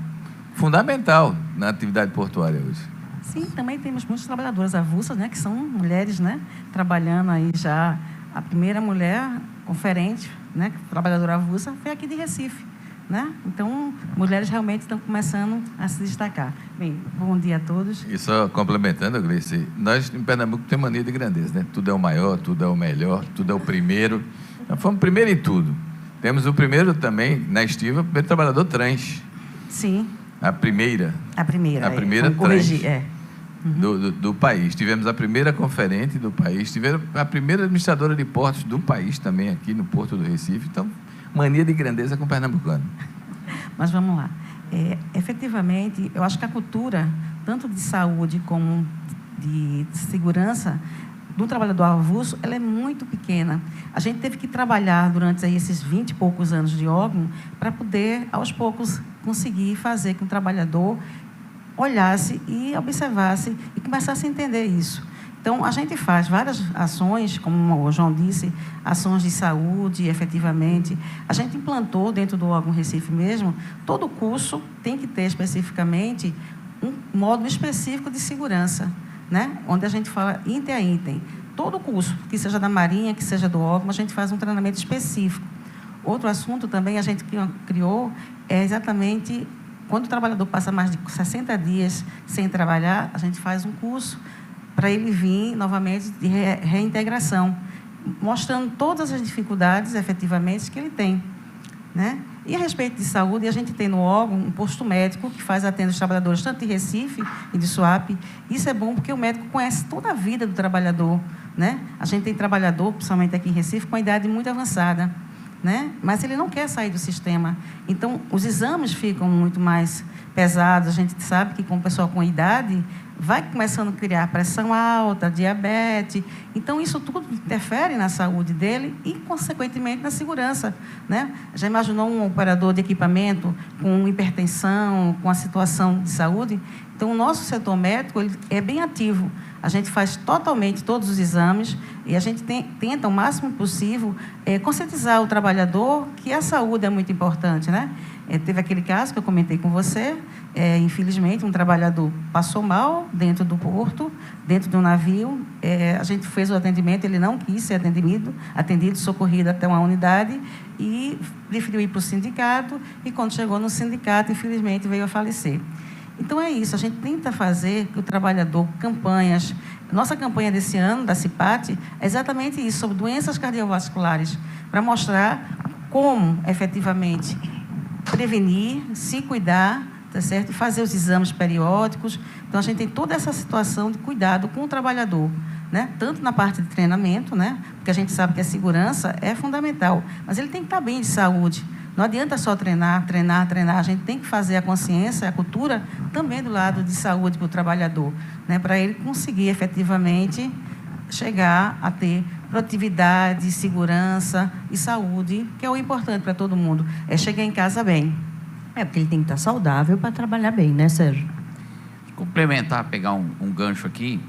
fundamental na atividade portuária hoje. Sim, também temos muitas trabalhadoras avulsas, né, que são mulheres, né, trabalhando aí já. A primeira mulher conferente, né, trabalhadora avulsa, foi aqui de Recife, né? Então, mulheres realmente estão começando a se destacar. Bem, bom dia a todos. E só complementando, Gleice, nós em Pernambuco temos mania de grandeza, né? Tudo é o maior, tudo é o melhor, tudo é o primeiro. Nós fomos primeiro em tudo. Temos o primeiro também, na estiva, o primeiro trabalhador trans. Sim. A primeira trans do país. Tivemos a primeira conferente do país, tivemos a primeira administradora de portos do país também aqui no Porto do Recife. Então, mania de grandeza com o pernambucano. Mas vamos lá. Efetivamente, eu acho que a cultura, tanto de saúde como de segurança, do trabalhador avulso, ela é muito pequena. A gente teve que trabalhar durante aí, esses 20 e poucos anos de órgão para poder, aos poucos, conseguir fazer com que o trabalhador olhasse e observasse e começasse a entender isso. Então, a gente faz várias ações, como o João disse, ações de saúde, efetivamente. A gente implantou dentro do órgão Recife mesmo, todo curso tem que ter especificamente um módulo específico de segurança, né? Onde a gente fala item a item. Todo curso, que seja da Marinha, que seja do órgão, a gente faz um treinamento específico. Outro assunto também a gente criou é exatamente quando o trabalhador passa mais de 60 dias sem trabalhar, a gente faz um curso para ele vir novamente de reintegração, mostrando todas as dificuldades efetivamente que ele tem, né? E a respeito de saúde, a gente tem no órgão um posto médico que atende os trabalhadores tanto de Recife e de Suape. Isso é bom porque o médico conhece toda a vida do trabalhador, né? A gente tem trabalhador, principalmente aqui em Recife, com a idade muito avançada, né? Mas ele não quer sair do sistema. Então, os exames ficam muito mais pesados. A gente sabe que com o pessoal com idade vai começando a criar pressão alta, diabetes. Então, isso tudo interfere na saúde dele e, consequentemente, na segurança, né? Já imaginou um operador de equipamento com hipertensão, com a situação de saúde? Então, o nosso setor médico ele é bem ativo. A gente faz totalmente todos os exames e a gente tenta, o máximo possível, conscientizar o trabalhador que a saúde é muito importante, né? Teve aquele caso que eu comentei com você, infelizmente, um trabalhador passou mal dentro do porto, dentro do navio, a gente fez o atendimento, ele não quis ser atendido, socorrido até uma unidade e preferiu ir para o sindicato e, quando chegou no sindicato, infelizmente, veio a falecer. Então, é isso, a gente tenta fazer que o trabalhador, campanhas, nossa campanha desse ano, da CIPAT, é exatamente isso, sobre doenças cardiovasculares, para mostrar como, efetivamente, prevenir, se cuidar, tá certo? E fazer os exames periódicos. Então, a gente tem toda essa situação de cuidado com o trabalhador, né? Tanto na parte de treinamento, né? Porque a gente sabe que a segurança é fundamental, mas ele tem que estar bem de saúde. Não adianta só treinar. A gente tem que fazer a consciência, a cultura, também do lado de saúde para o trabalhador, né? Para ele conseguir, efetivamente, chegar a ter produtividade, segurança e saúde, que é o importante para todo mundo, é chegar em casa bem. Porque ele tem que estar saudável para trabalhar bem, né, Sérgio? Complementar, pegar um gancho aqui,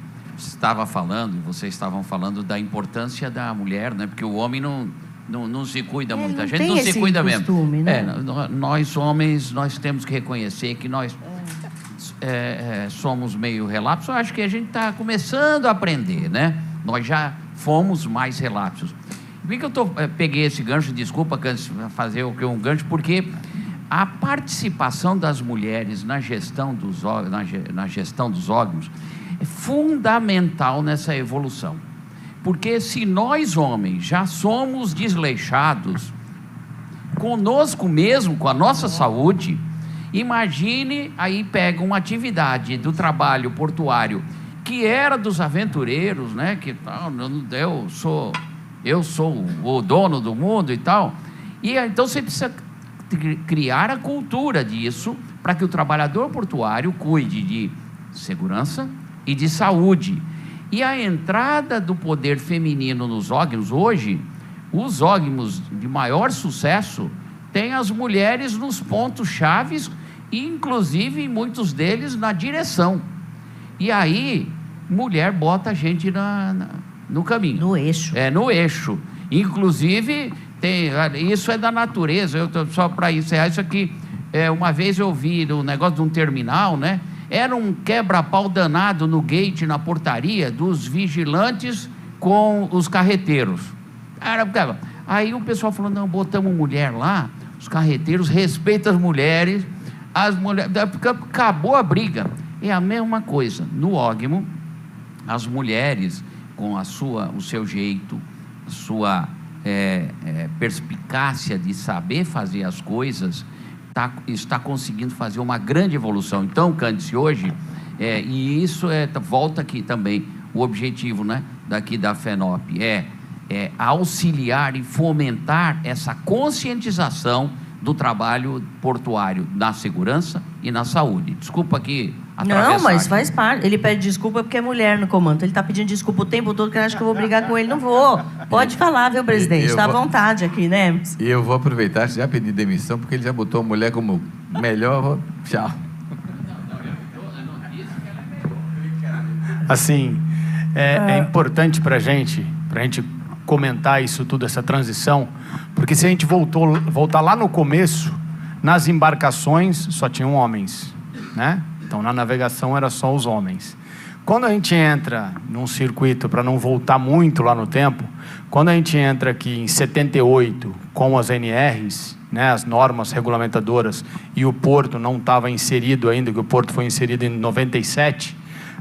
vocês estavam falando da importância da mulher, né? Porque o homem não se cuida muito. A não gente tem não se esse cuida costume, mesmo. né? Nós homens, nós temos que reconhecer que nós somos meio relapsos. Eu acho que a gente está começando a aprender, né? Nós já fomos mais relapsos. Por que eu peguei esse gancho? Desculpa, Cândice, fazer um gancho, porque a participação das mulheres na gestão dos órgãos é fundamental nessa evolução. Porque se nós, homens, já somos desleixados conosco mesmo, com a nossa saúde, imagine, aí pega uma atividade do trabalho portuário que era dos aventureiros, né? Que eu sou o dono do mundo e tal. E então você precisa criar a cultura disso para que o trabalhador portuário cuide de segurança e de saúde. E a entrada do poder feminino nos órgãos hoje, os órgãos de maior sucesso têm as mulheres nos pontos chaves, inclusive muitos deles na direção. E aí, mulher bota a gente no caminho. No eixo. No eixo. Inclusive, isso é da natureza. Só para encerrar isso aqui, uma vez eu vi no negócio de um terminal, né? Era um quebra-pau danado no gate, na portaria, dos vigilantes com os carreteiros. Aí o pessoal falou, não, botamos mulher lá, os carreteiros respeitam as mulheres, acabou a briga. É a mesma coisa. No ógimo, as mulheres, com o seu jeito, a sua perspicácia de saber fazer as coisas, está conseguindo fazer uma grande evolução. Então, Cândice, hoje, e isso volta aqui também, o objetivo, né, daqui da FENOP, auxiliar e fomentar essa conscientização do trabalho portuário na segurança e na saúde. Desculpa aqui atravessar. Não, mas aqui. faz parte. Ele pede desculpa porque é mulher no comando. Ele está pedindo desculpa o tempo todo, que ele acha que eu vou brigar com ele. Não vou. Pode falar, viu, presidente? Está à vontade aqui, né? E eu vou aproveitar, já pedi demissão, porque ele já botou a mulher como melhor. Tchau. Assim, é importante para a gente comentar isso tudo, essa transição, porque se a gente voltar lá no começo, nas embarcações só tinham homens, né? Então, na navegação era só os homens. Quando a gente entra num circuito, para não voltar muito lá no tempo, quando a gente entra aqui em 78 com as NRs, né, as normas regulamentadoras, e o Porto não estava inserido ainda, que o Porto foi inserido em 97,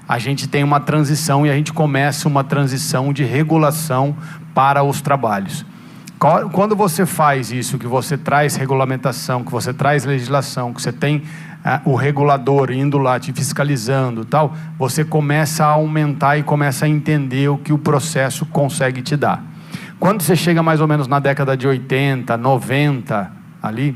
a gente tem uma transição e a gente começa uma transição de regulação para os trabalhos. Quando você faz isso, que você traz regulamentação, que você traz legislação, que você tem o regulador indo lá te fiscalizando e tal, você começa a aumentar e começa a entender o que o processo consegue te dar. Quando você chega mais ou menos na década de 80, 90, ali,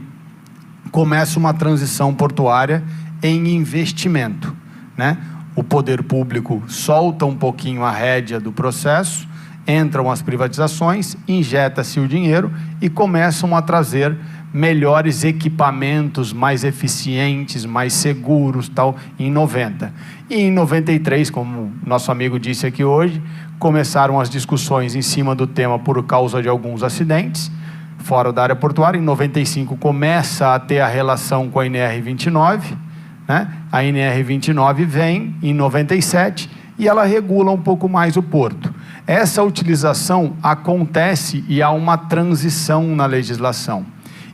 começa uma transição portuária em investimento, né? O poder público solta um pouquinho a rédea do processo, entram as privatizações, injeta-se o dinheiro e começam a trazer melhores equipamentos, mais eficientes, mais seguros, tal, em 90. E em 93, como nosso amigo disse aqui hoje, começaram as discussões em cima do tema por causa de alguns acidentes fora da área portuária. Em 95 começa a ter a relação com a NR29, né? A NR29 vem em 97 e ela regula um pouco mais o porto. Essa utilização acontece e há uma transição na legislação.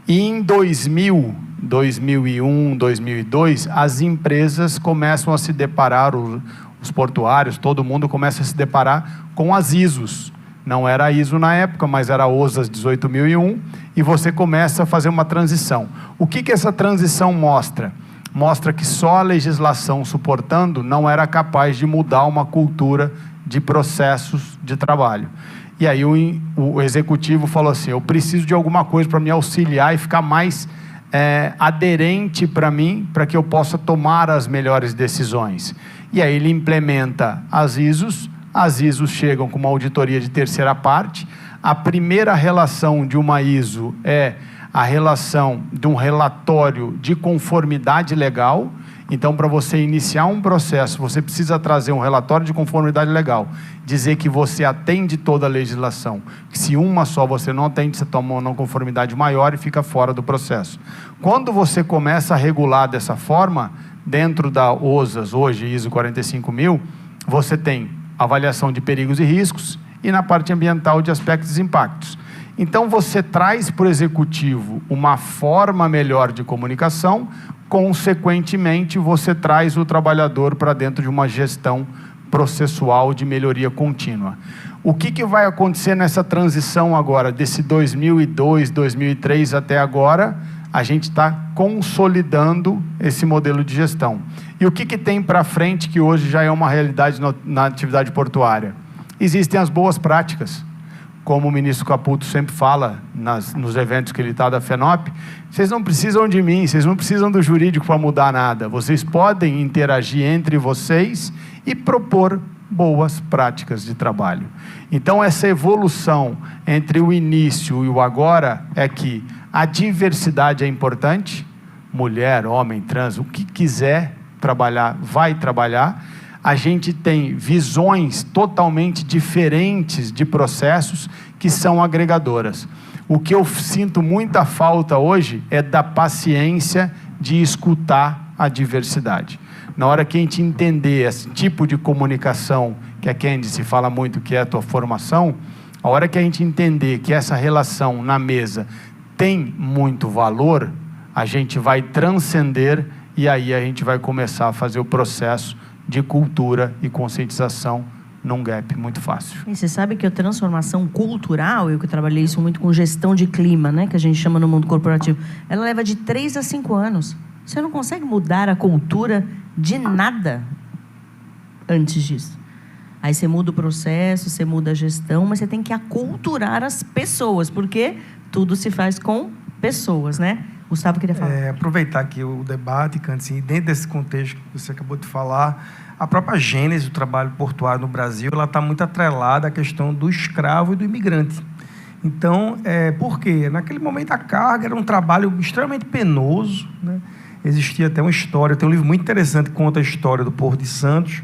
E em 2000, 2001, 2002, as empresas começam a se deparar, os portuários, todo mundo começa a se deparar com as ISOs. Não era a ISO na época, mas era a OSAS 18001, e você começa a fazer uma transição. O que essa transição mostra? Mostra que só a legislação suportando não era capaz de mudar uma cultura de processos de trabalho. E aí o executivo falou assim, eu preciso de alguma coisa para me auxiliar e ficar mais aderente para mim, para que eu possa tomar as melhores decisões. E aí ele implementa as ISOs chegam com uma auditoria de terceira parte. A primeira relação de uma ISO é a relação de um relatório de conformidade legal, Então, para você iniciar um processo, você precisa trazer um relatório de conformidade legal, dizer que você atende toda a legislação, que se uma só você não atende, você toma uma não conformidade maior e fica fora do processo. Quando você começa a regular dessa forma, dentro da OSAS, hoje ISO 45000, você tem avaliação de perigos e riscos e na parte ambiental de aspectos e impactos. Então, você traz para o executivo uma forma melhor de comunicação, consequentemente, você traz o trabalhador para dentro de uma gestão processual de melhoria contínua. O que vai acontecer nessa transição agora, desse 2002, 2003 até agora? A gente está consolidando esse modelo de gestão. E o que tem para frente que hoje já é uma realidade na atividade portuária? Existem as boas práticas. Como o ministro Caputo sempre fala nos eventos que ele está da FENOP, vocês não precisam de mim, vocês não precisam do jurídico para mudar nada. Vocês podem interagir entre vocês e propor boas práticas de trabalho. Então, essa evolução entre o início e o agora é que a diversidade é importante, mulher, homem, trans, o que quiser trabalhar, vai trabalhar. A gente tem visões totalmente diferentes de processos que são agregadoras. O que eu sinto muita falta hoje é da paciência de escutar a diversidade. Na hora que a gente entender esse tipo de comunicação, que a Candice fala muito que é a tua formação, a hora que a gente entender que essa relação na mesa tem muito valor, a gente vai transcender e aí a gente vai começar a fazer o processo de cultura e conscientização num gap muito fácil. E você sabe que a transformação cultural, eu que trabalhei isso muito com gestão de clima, né, que a gente chama no mundo corporativo, ela leva de 3 a 5 anos. Você não consegue mudar a cultura de nada antes disso. Aí você muda o processo, você muda a gestão, mas você tem que aculturar as pessoas, porque tudo se faz com pessoas, né? Gustavo queria falar. Aproveitar aqui o debate, Candice, dentro desse contexto que você acabou de falar, a própria gênese do trabalho portuário no Brasil, ela está muito atrelada à questão do escravo e do imigrante. Então, por quê? Naquele momento a carga era um trabalho extremamente penoso, né? Existia até uma história, tem um livro muito interessante que conta a história do Porto de Santos,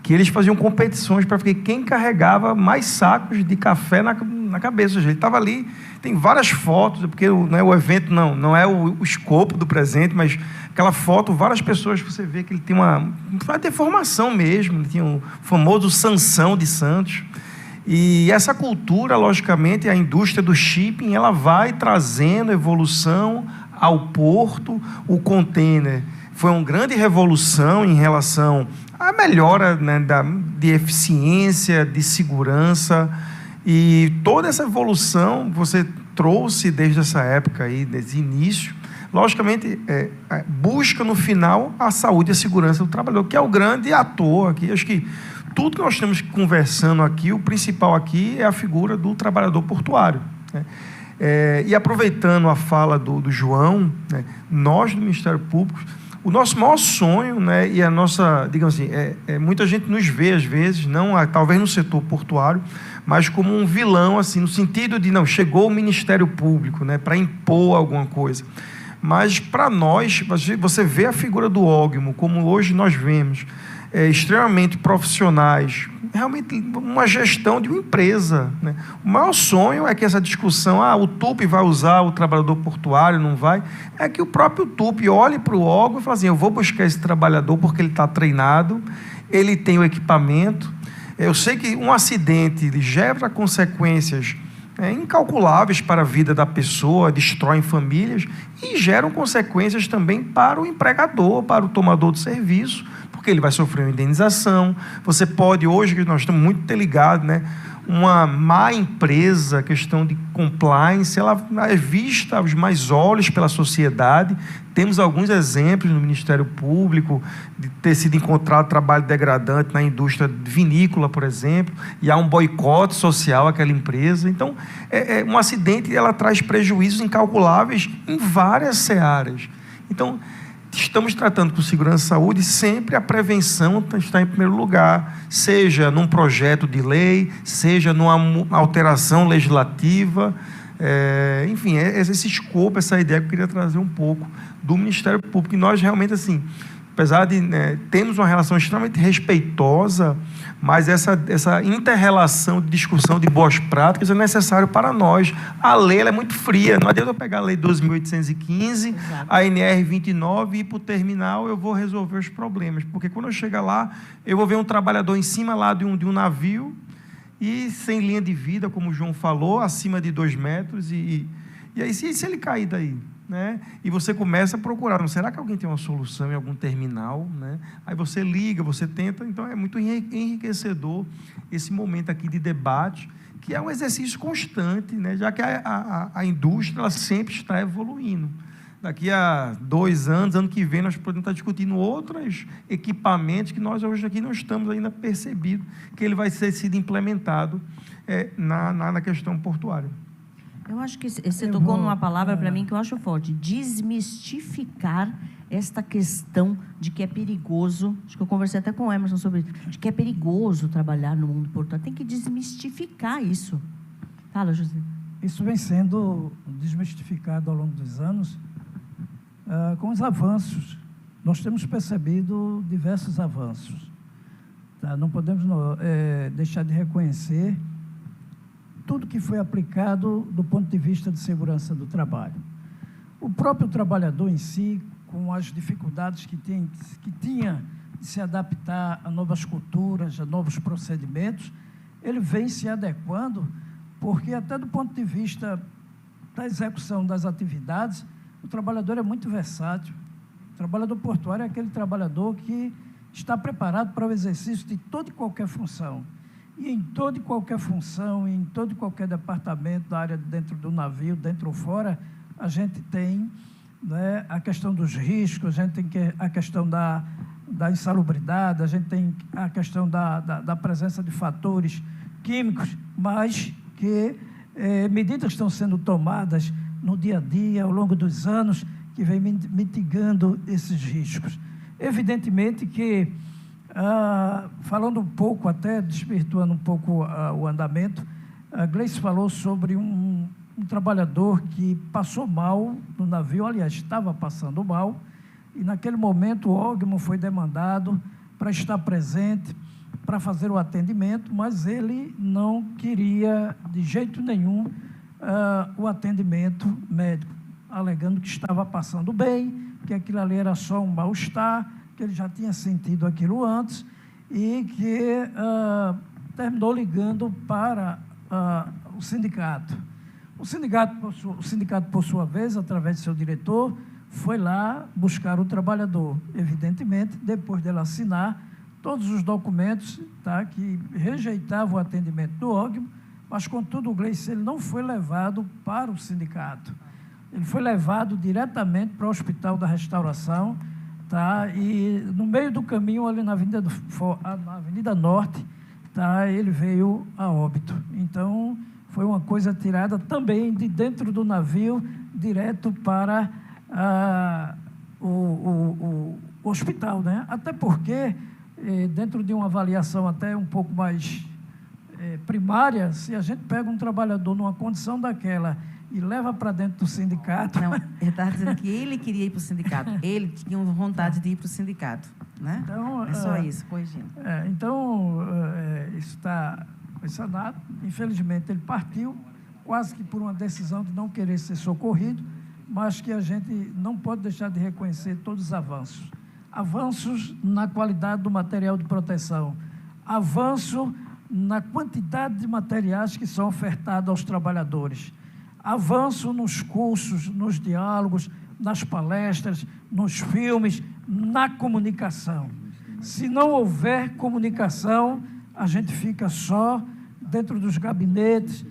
que eles faziam competições para ver quem carregava mais sacos de café na cabeça. Ele estava ali, tem várias fotos, porque o evento não é o escopo do presente, mas aquela foto, várias pessoas, você vê que ele tem uma deformação mesmo, ele tinha o famoso Sansão de Santos. E essa cultura, logicamente, a indústria do shipping, ela vai trazendo evolução ao porto. O container foi uma grande revolução em relação à melhora, né, de eficiência, de segurança. E toda essa evolução você trouxe desde essa época aí, desde o início. Logicamente, busca no final a saúde e a segurança do trabalhador, que é o grande ator aqui. Acho que tudo que nós estamos conversando aqui, o principal aqui é a figura do trabalhador portuário, né? E aproveitando a fala do João, né, nós do Ministério Público, o nosso maior sonho, né, e a nossa, digamos assim, muita gente nos vê às vezes, não talvez no setor portuário, mas como um vilão, assim, no sentido de, não, chegou o Ministério Público, né, para impor alguma coisa. Mas, para nós, você vê a figura do ógmo, como hoje nós vemos, extremamente profissionais, realmente uma gestão de uma empresa, né? O maior sonho é que essa discussão, o TUP vai usar o trabalhador portuário, não vai, é que o próprio TUP olhe para o órgão e fale assim, eu vou buscar esse trabalhador porque ele está treinado, ele tem o equipamento. Eu sei que um acidente gera consequências incalculáveis para a vida da pessoa, destroem famílias e geram consequências também para o empregador, para o tomador de serviço, porque ele vai sofrer uma indenização. Você pode, hoje, que nós estamos muito ligados, né, uma má empresa, questão de compliance, ela é vista aos mais olhos pela sociedade. Temos alguns exemplos no Ministério Público de ter sido encontrado trabalho degradante na indústria vinícola, por exemplo, e há um boicote social àquela empresa. Então, um acidente, ela traz prejuízos incalculáveis em várias searas. Então, estamos tratando com segurança e saúde, sempre a prevenção está em primeiro lugar, seja num projeto de lei, seja numa alteração legislativa, enfim, esse escopo, essa ideia que eu queria trazer um pouco do Ministério Público. E nós realmente, assim, apesar de termos uma relação extremamente respeitosa, mas essa inter-relação de discussão de boas práticas é necessário para nós. A lei ela é muito fria, não adianta eu pegar a lei 12.815, a NR 29 e ir para o terminal, eu vou resolver os problemas, porque quando eu chegar lá, eu vou ver um trabalhador em cima lá de um navio, e sem linha de vida, como o João falou, acima de 2 metros, e aí se ele cair daí? Né? E você começa a procurar, não, será que alguém tem uma solução em algum terminal? Né? Aí você liga, você tenta, então é muito enriquecedor esse momento aqui de debate, que é um exercício constante, né? Já que a indústria ela sempre está evoluindo. Daqui a 2 anos, ano que vem, nós podemos estar discutindo outros equipamentos que nós hoje aqui não estamos ainda percebido que ele vai ser sido implementado na questão portuária. Eu acho que você tocou numa palavra para mim que eu acho forte: desmistificar esta questão de que é perigoso. Acho que eu conversei até com o Emerson sobre isso, de que é perigoso trabalhar no mundo portuário. Tem que desmistificar isso. Fala, José. Isso vem sendo desmistificado ao longo dos anos com os avanços. Nós temos percebido diversos avanços. Tá? Não podemos deixar de reconhecer tudo que foi aplicado do ponto de vista de segurança do trabalho. O próprio trabalhador em si, com as dificuldades que tinha de se adaptar a novas culturas, a novos procedimentos, ele vem se adequando, porque até do ponto de vista da execução das atividades, o trabalhador é muito versátil. O trabalhador portuário é aquele trabalhador que está preparado para o exercício de toda e qualquer função. E em toda e qualquer função, em todo e qualquer departamento da área dentro do navio, dentro ou fora, a gente tem, né, a questão dos riscos, a gente tem a questão da insalubridade, a gente tem a questão da presença de fatores químicos, mas que medidas estão sendo tomadas no dia a dia, ao longo dos anos, que vem mitigando esses riscos. Evidentemente que, falando um pouco, até desvirtuando um pouco o andamento, a Gleice falou sobre um trabalhador que passou mal no navio, aliás, estava passando mal, e naquele momento o Ogmo foi demandado para estar presente, para fazer o atendimento, mas ele não queria de jeito nenhum o atendimento médico, alegando que estava passando bem, que aquilo ali era só um mal-estar, que ele já tinha sentido aquilo antes e que terminou ligando para o sindicato. O sindicato, por sua vez, através de seu diretor, foi lá buscar o trabalhador. Evidentemente, depois dela assinar todos os documentos, tá, que rejeitavam o atendimento do Ogmo, mas, contudo, o Gleice ele não foi levado para o sindicato. Ele foi levado diretamente para o Hospital da Restauração, tá, e no meio do caminho, ali na Avenida Norte, tá, ele veio a óbito. Então, foi uma coisa tirada também de dentro do navio, direto para o hospital, né? Até porque, dentro de uma avaliação até um pouco mais primária, se a gente pega um trabalhador numa condição daquela e leva para dentro do sindicato... Não, ele estava dizendo que ele queria ir para o sindicato. Ele tinha vontade de ir para o sindicato, né? Então, é só isso, corrigindo. Então, isso está sanado. Infelizmente, ele partiu, quase que por uma decisão de não querer ser socorrido, mas que a gente não pode deixar de reconhecer todos os avanços. Avanços na qualidade do material de proteção, avanço na quantidade de materiais que são ofertados aos trabalhadores, avanço nos cursos, nos diálogos, nas palestras, nos filmes, na comunicação. Se não houver comunicação, a gente fica só dentro dos gabinetes,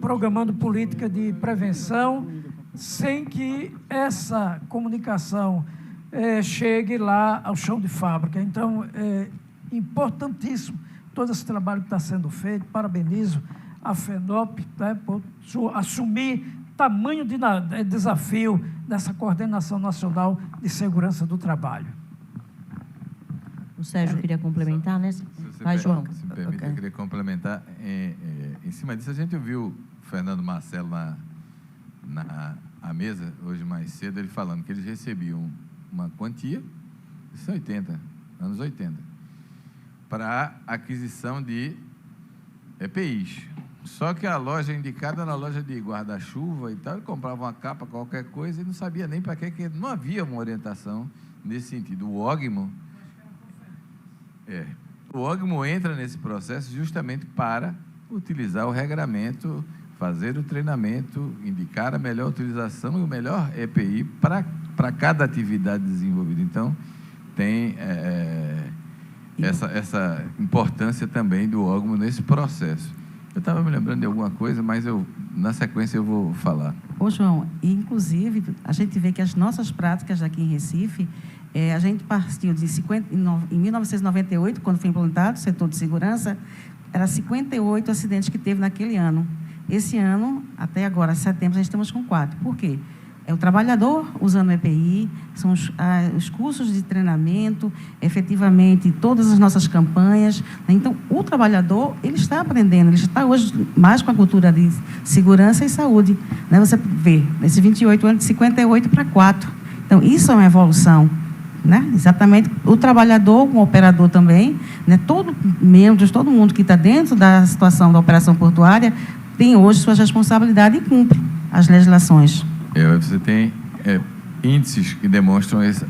programando política de prevenção, sem que essa comunicação chegue lá ao chão de fábrica. Então, é importantíssimo todo esse trabalho que está sendo feito. Parabenizo a FENOP, né, por assumir tamanho de desafio dessa Coordenação Nacional de Segurança do Trabalho. O Sérgio queria complementar, né? Vai, João. Se me permite, eu queria complementar. Em cima disso, a gente ouviu o Fernando Marcelo à mesa, hoje mais cedo, ele falando que eles recebiam uma quantia isso é 80, anos 80, para aquisição de EPIs. Só que a loja indicada era a loja de guarda-chuva e tal, ele comprava uma capa, qualquer coisa, e não sabia nem para que não havia uma orientação nesse sentido. O OGMO entra nesse processo justamente para utilizar o regramento, fazer o treinamento, indicar a melhor utilização e o melhor EPI para cada atividade desenvolvida. Então, tem essa importância também do OGMO nesse processo. Eu estava me lembrando de alguma coisa, mas na sequência eu vou falar. Ô, João, inclusive, a gente vê que as nossas práticas aqui em Recife, a gente partiu em 1998, quando foi implantado o setor de segurança, era 58 acidentes que teve naquele ano. Esse ano, até agora, setembro, já estamos com 4. Por quê? É o trabalhador usando o EPI, são os cursos de treinamento, efetivamente, todas as nossas campanhas. Então, o trabalhador, ele está aprendendo, ele está hoje mais com a cultura de segurança e saúde. Né? Você vê, nesses 28 anos, de 58 para 4. Então, isso é uma evolução. Né? Exatamente, o trabalhador, o operador também, né? Todo mundo que está dentro da situação da operação portuária tem hoje suas responsabilidades e cumpre as legislações. Você tem índices que demonstram essa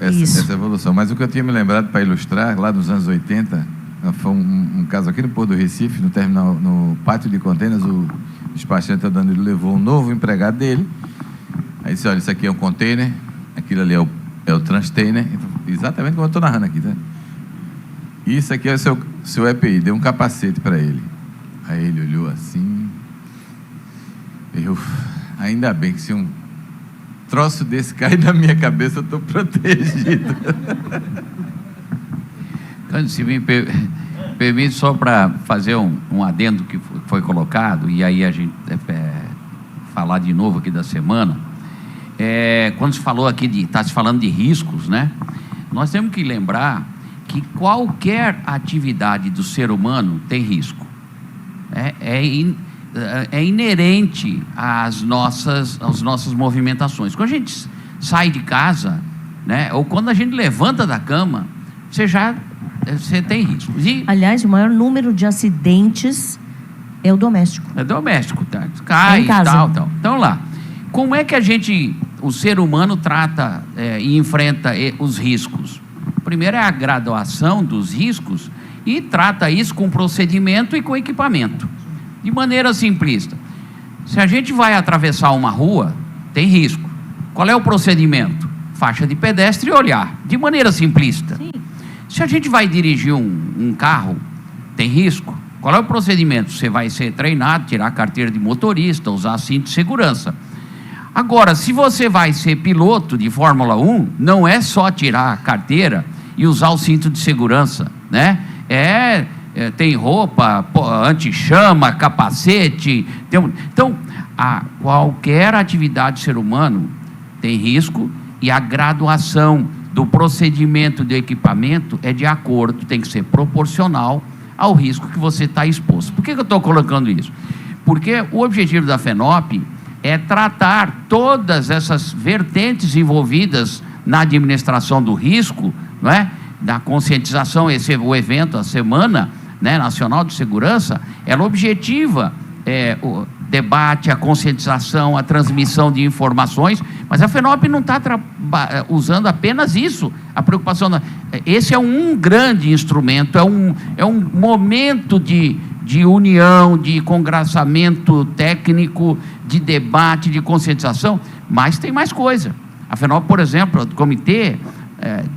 evolução. Mas o que eu tinha me lembrado para ilustrar, lá nos anos 80, foi um caso aqui no Porto do Recife, no terminal, no pátio de contêineres, o despachante Danilo levou um novo empregado dele. Aí disse, olha, isso aqui é um container, aquilo ali é o transtainer, exatamente como eu estou narrando aqui, tá? Isso aqui é o seu EPI, deu um capacete para ele. Aí ele olhou assim, ainda bem que se um troço desse cair na minha cabeça, eu estou protegido. Então, se me permite, só para fazer um adendo que foi colocado, e aí a gente falar de novo aqui da semana, quando se falou aqui está se falando de riscos, né? Nós temos que lembrar que qualquer atividade do ser humano tem risco. É inerente às nossas movimentações. Quando a gente sai de casa, né, ou quando a gente levanta da cama, você tem riscos. Aliás, o maior número de acidentes é o doméstico. É doméstico, tá? Cai e tal. Então, lá, como é que o ser humano trata e enfrenta os riscos? Primeiro é a graduação dos riscos e trata isso com procedimento e com equipamento. De maneira simplista, se a gente vai atravessar uma rua, tem risco. Qual é o procedimento? Faixa de pedestre e olhar. De maneira simplista. Sim. Se a gente vai dirigir um carro, tem risco. Qual é o procedimento? Você vai ser treinado, tirar a carteira de motorista, usar cinto de segurança. Agora, se você vai ser piloto de Fórmula 1, não é só tirar a carteira e usar o cinto de segurança, né? Tem roupa anti-chama, capacete. Então, qualquer atividade do ser humano tem risco e a graduação do procedimento de equipamento é de acordo, tem que ser proporcional ao risco que você está exposto. Por que eu estou colocando isso? Porque o objetivo da FENOP é tratar todas essas vertentes envolvidas na administração do risco, não é? Da conscientização. O evento, a Semana, né, Nacional de Segurança, ela objetiva o debate, a conscientização, a transmissão de informações, mas a FENOP não está usando apenas isso, a preocupação. Esse é um grande instrumento, é um momento de união, de congraçamento técnico, de debate, de conscientização, mas tem mais coisa. A FENOP, por exemplo, o comitê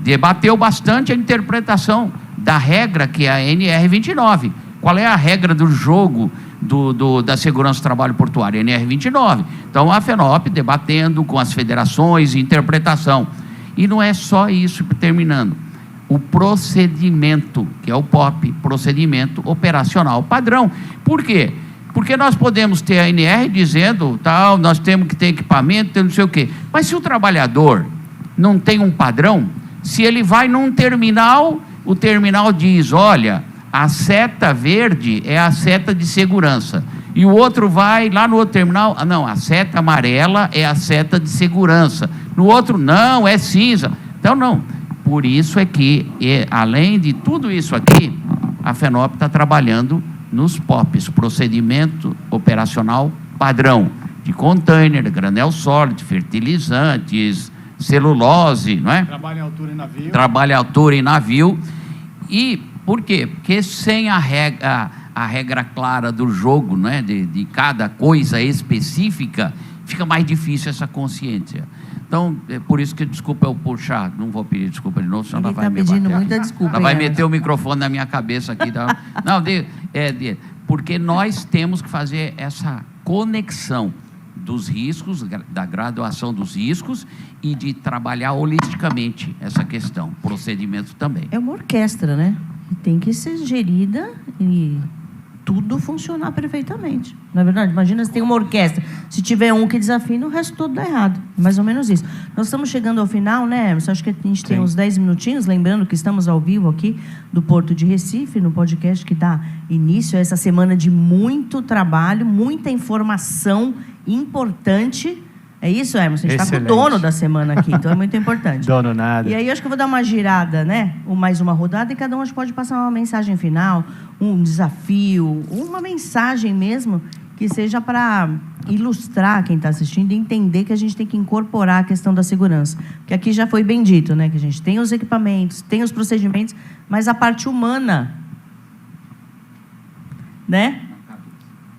debateu bastante a interpretação da regra que é a NR29. Qual é a regra do jogo da segurança do trabalho portuário? NR29. Então, a FENOP debatendo com as federações, interpretação. E não é só isso, terminando. O procedimento, que é o POP, procedimento operacional padrão. Por quê? Porque nós podemos ter a NR dizendo, nós temos que ter equipamento, não sei o quê. Mas se o trabalhador não tem um padrão, se ele vai num terminal, o terminal diz, olha, a seta verde é a seta de segurança. E o outro vai lá no outro terminal, não, a seta amarela é a seta de segurança. No outro, não, é cinza. Então, não. por isso é que, além de tudo isso aqui, a FENOP está trabalhando nos POPs, procedimento operacional padrão, de container, granel sólido, fertilizantes, celulose, não é? Trabalho em altura em navio. Trabalho em altura em navio. E por quê? Porque sem a regra clara do jogo, né, de cada coisa específica, fica mais difícil essa consciência. Então, é por isso que, desculpa eu puxar, não vou pedir desculpa de novo, senão ela vai me bater. Pedindo muita desculpa. Ela vai meter o microfone na minha cabeça aqui. Tá? Não, porque nós temos que fazer essa conexão dos riscos, da graduação dos riscos e de trabalhar holisticamente essa questão, procedimento também. É uma orquestra, né? E tem que ser gerida e tudo funcionar perfeitamente. Na verdade, imagina se tem uma orquestra. Se tiver um que desafina, o resto todo dá errado. Mais ou menos isso. Nós estamos chegando ao final, né, Emerson? Acho que a gente tem uns 10 minutinhos, lembrando que estamos ao vivo aqui do Porto de Recife, no podcast que dá início a essa semana de muito trabalho, muita informação importante. É isso, Emerson? A gente está com o dono da semana aqui, então é muito importante. Dono nada. E aí, acho que eu vou dar uma girada, né? Mais uma rodada, e cada um pode passar uma mensagem final, um desafio, uma mensagem mesmo, que seja para ilustrar quem está assistindo e entender que a gente tem que incorporar a questão da segurança. Porque aqui já foi bem dito, né? Que a gente tem os equipamentos, tem os procedimentos, mas a parte humana, né?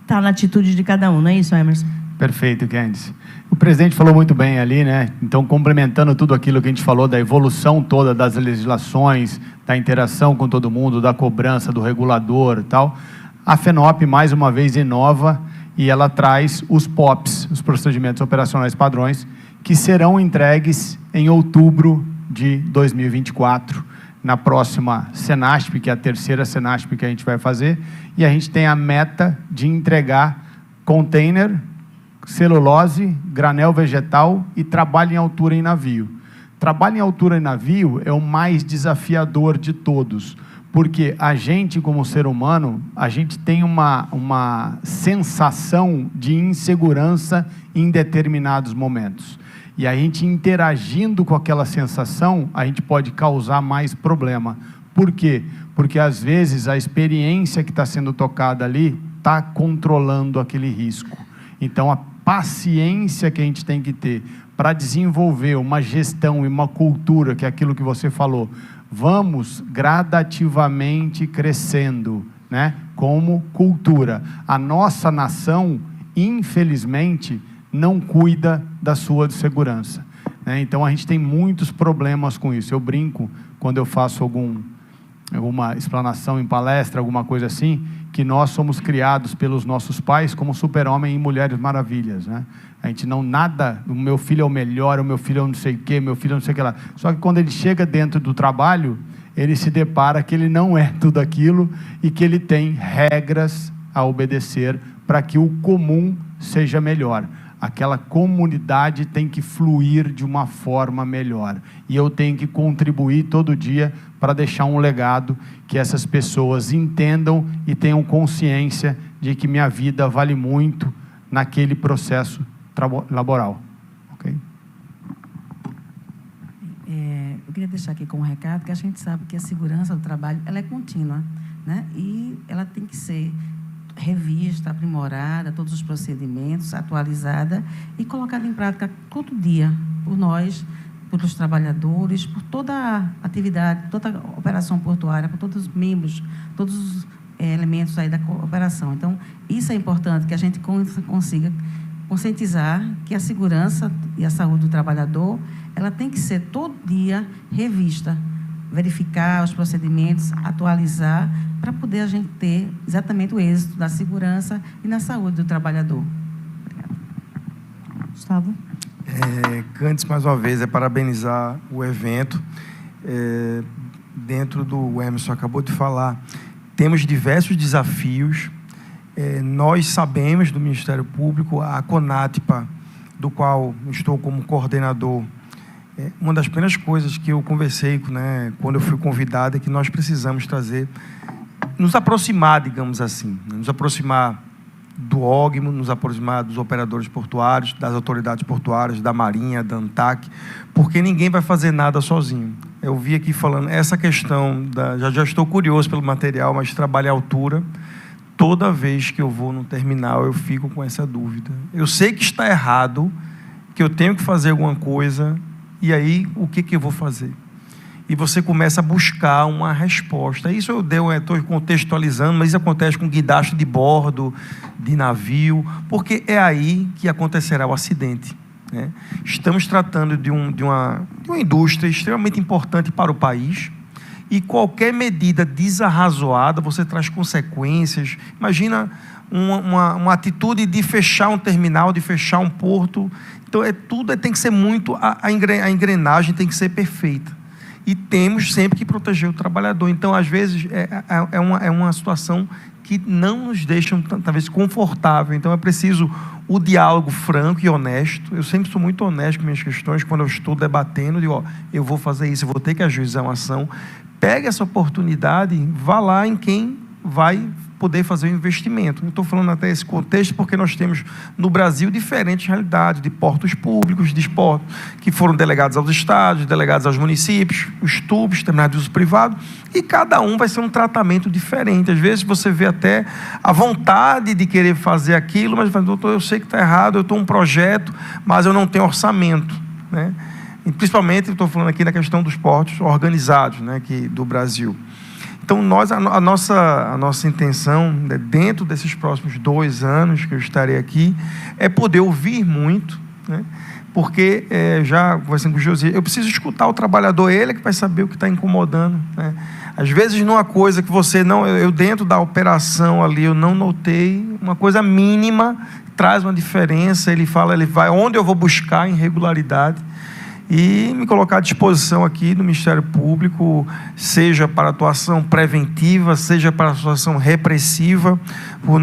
Está na atitude de cada um, não é isso, Emerson? Perfeito, Candice. O presidente falou muito bem ali, né? Então, complementando tudo aquilo que a gente falou da evolução toda das legislações, da interação com todo mundo, da cobrança do regulador e tal, a FENOP, mais uma vez, inova e ela traz os POPs, os procedimentos operacionais padrões, que serão entregues em outubro de 2024, na próxima Senasp, que é a terceira Senasp que a gente vai fazer, e a gente tem a meta de entregar container, celulose, granel vegetal e trabalho em altura em navio. Trabalho em altura em navio é o mais desafiador de todos, porque a gente, como ser humano, a gente tem uma sensação de insegurança em determinados momentos. E a gente interagindo com aquela sensação, a gente pode causar mais problema. Por quê? Porque, às vezes, a experiência que está sendo tocada ali está controlando aquele risco. Então, a paciência que a gente tem que ter para desenvolver uma gestão e uma cultura, que é aquilo que você falou, vamos gradativamente crescendo, né, como cultura. A nossa nação, infelizmente, não cuida da sua segurança, né? Então, a gente tem muitos problemas com isso. Eu brinco, quando eu faço alguma explanação em palestra, alguma coisa assim, que nós somos criados pelos nossos pais como super-homem e mulheres maravilhas, né? A gente não nada, o meu filho é o melhor, o meu filho é o não sei o quê, meu filho é não sei o que lá. Só que quando ele chega dentro do trabalho, ele se depara que ele não é tudo aquilo e que ele tem regras a obedecer para que o comum seja melhor. Aquela comunidade tem que fluir de uma forma melhor. E eu tenho que contribuir todo dia para deixar um legado que essas pessoas entendam e tenham consciência de que minha vida vale muito naquele processo laboral. Ok? Eu queria deixar aqui com um recado que a gente sabe que a segurança do trabalho ela é contínua, né? E ela tem que ser revista, aprimorada, todos os procedimentos, atualizada e colocada em prática todo dia por nós, pelos trabalhadores, por toda a atividade, toda a operação portuária, por todos os membros, todos os elementos aí da operação. Então, isso é importante, que a gente consiga conscientizar que a segurança e a saúde do trabalhador, ela tem que ser todo dia revista, verificar os procedimentos, atualizar, para poder a gente ter exatamente o êxito da segurança e na saúde do trabalhador. Obrigada. Gustavo? Candice, mais uma vez, parabenizar o evento. Dentro do Emerson acabou de falar, temos diversos desafios. Nós sabemos do Ministério Público, a CONATPA, do qual estou como coordenador, uma das primeiras coisas que eu conversei, né, quando eu fui convidado, é que nós precisamos trazer, nos aproximar, digamos assim, nos aproximar do OGMO, nos aproximar dos operadores portuários, das autoridades portuárias, da Marinha, da ANTAC, porque ninguém vai fazer nada sozinho. Eu vi aqui falando, essa questão, já estou curioso pelo material, mas trabalho à altura. Toda vez que eu vou no terminal, eu fico com essa dúvida. Eu sei que está errado, que eu tenho que fazer alguma coisa, e aí o que eu vou fazer? E você começa a buscar uma resposta. Isso eu estou contextualizando, mas isso acontece com guindaste de bordo, de navio, porque é aí que acontecerá o acidente, né? Estamos tratando de uma indústria extremamente importante para o país, e qualquer medida desarrazoada, você traz consequências. Imagina uma atitude de fechar um terminal, de fechar um porto. Então, tudo tem que ser muito... A engrenagem tem que ser perfeita. E temos sempre que proteger o trabalhador. Então, às vezes, é uma situação que não nos deixa, talvez, confortável. Então, é preciso o diálogo franco e honesto. Eu sempre sou muito honesto com minhas questões. Quando eu estou debatendo, eu digo, eu vou fazer isso, eu vou ter que ajuizar uma ação. Pegue essa oportunidade, vá lá em quem vai poder fazer o investimento. Eu estou falando até esse contexto porque nós temos no Brasil diferentes realidades de portos públicos, de portos que foram delegados aos estados, delegados aos municípios, os tubos, terminais de uso privado, e cada um vai ser um tratamento diferente. Às vezes você vê até a vontade de querer fazer aquilo, mas doutor, eu sei que está errado, eu estou um projeto, mas eu não tenho orçamento, né? E principalmente, estou falando aqui na questão dos portos organizados, né, do Brasil. Então, a nossa intenção, né, dentro desses próximos 2 anos que eu estarei aqui, é poder ouvir muito, né, porque, já conversando com o José, eu preciso escutar o trabalhador, ele é que vai saber o que está incomodando, né? Às vezes, numa coisa que você não... Eu dentro da operação ali, eu não notei, uma coisa mínima traz uma diferença, ele vai onde eu vou buscar irregularidade, e me colocar à disposição aqui do Ministério Público, seja para atuação preventiva, seja para atuação repressiva. O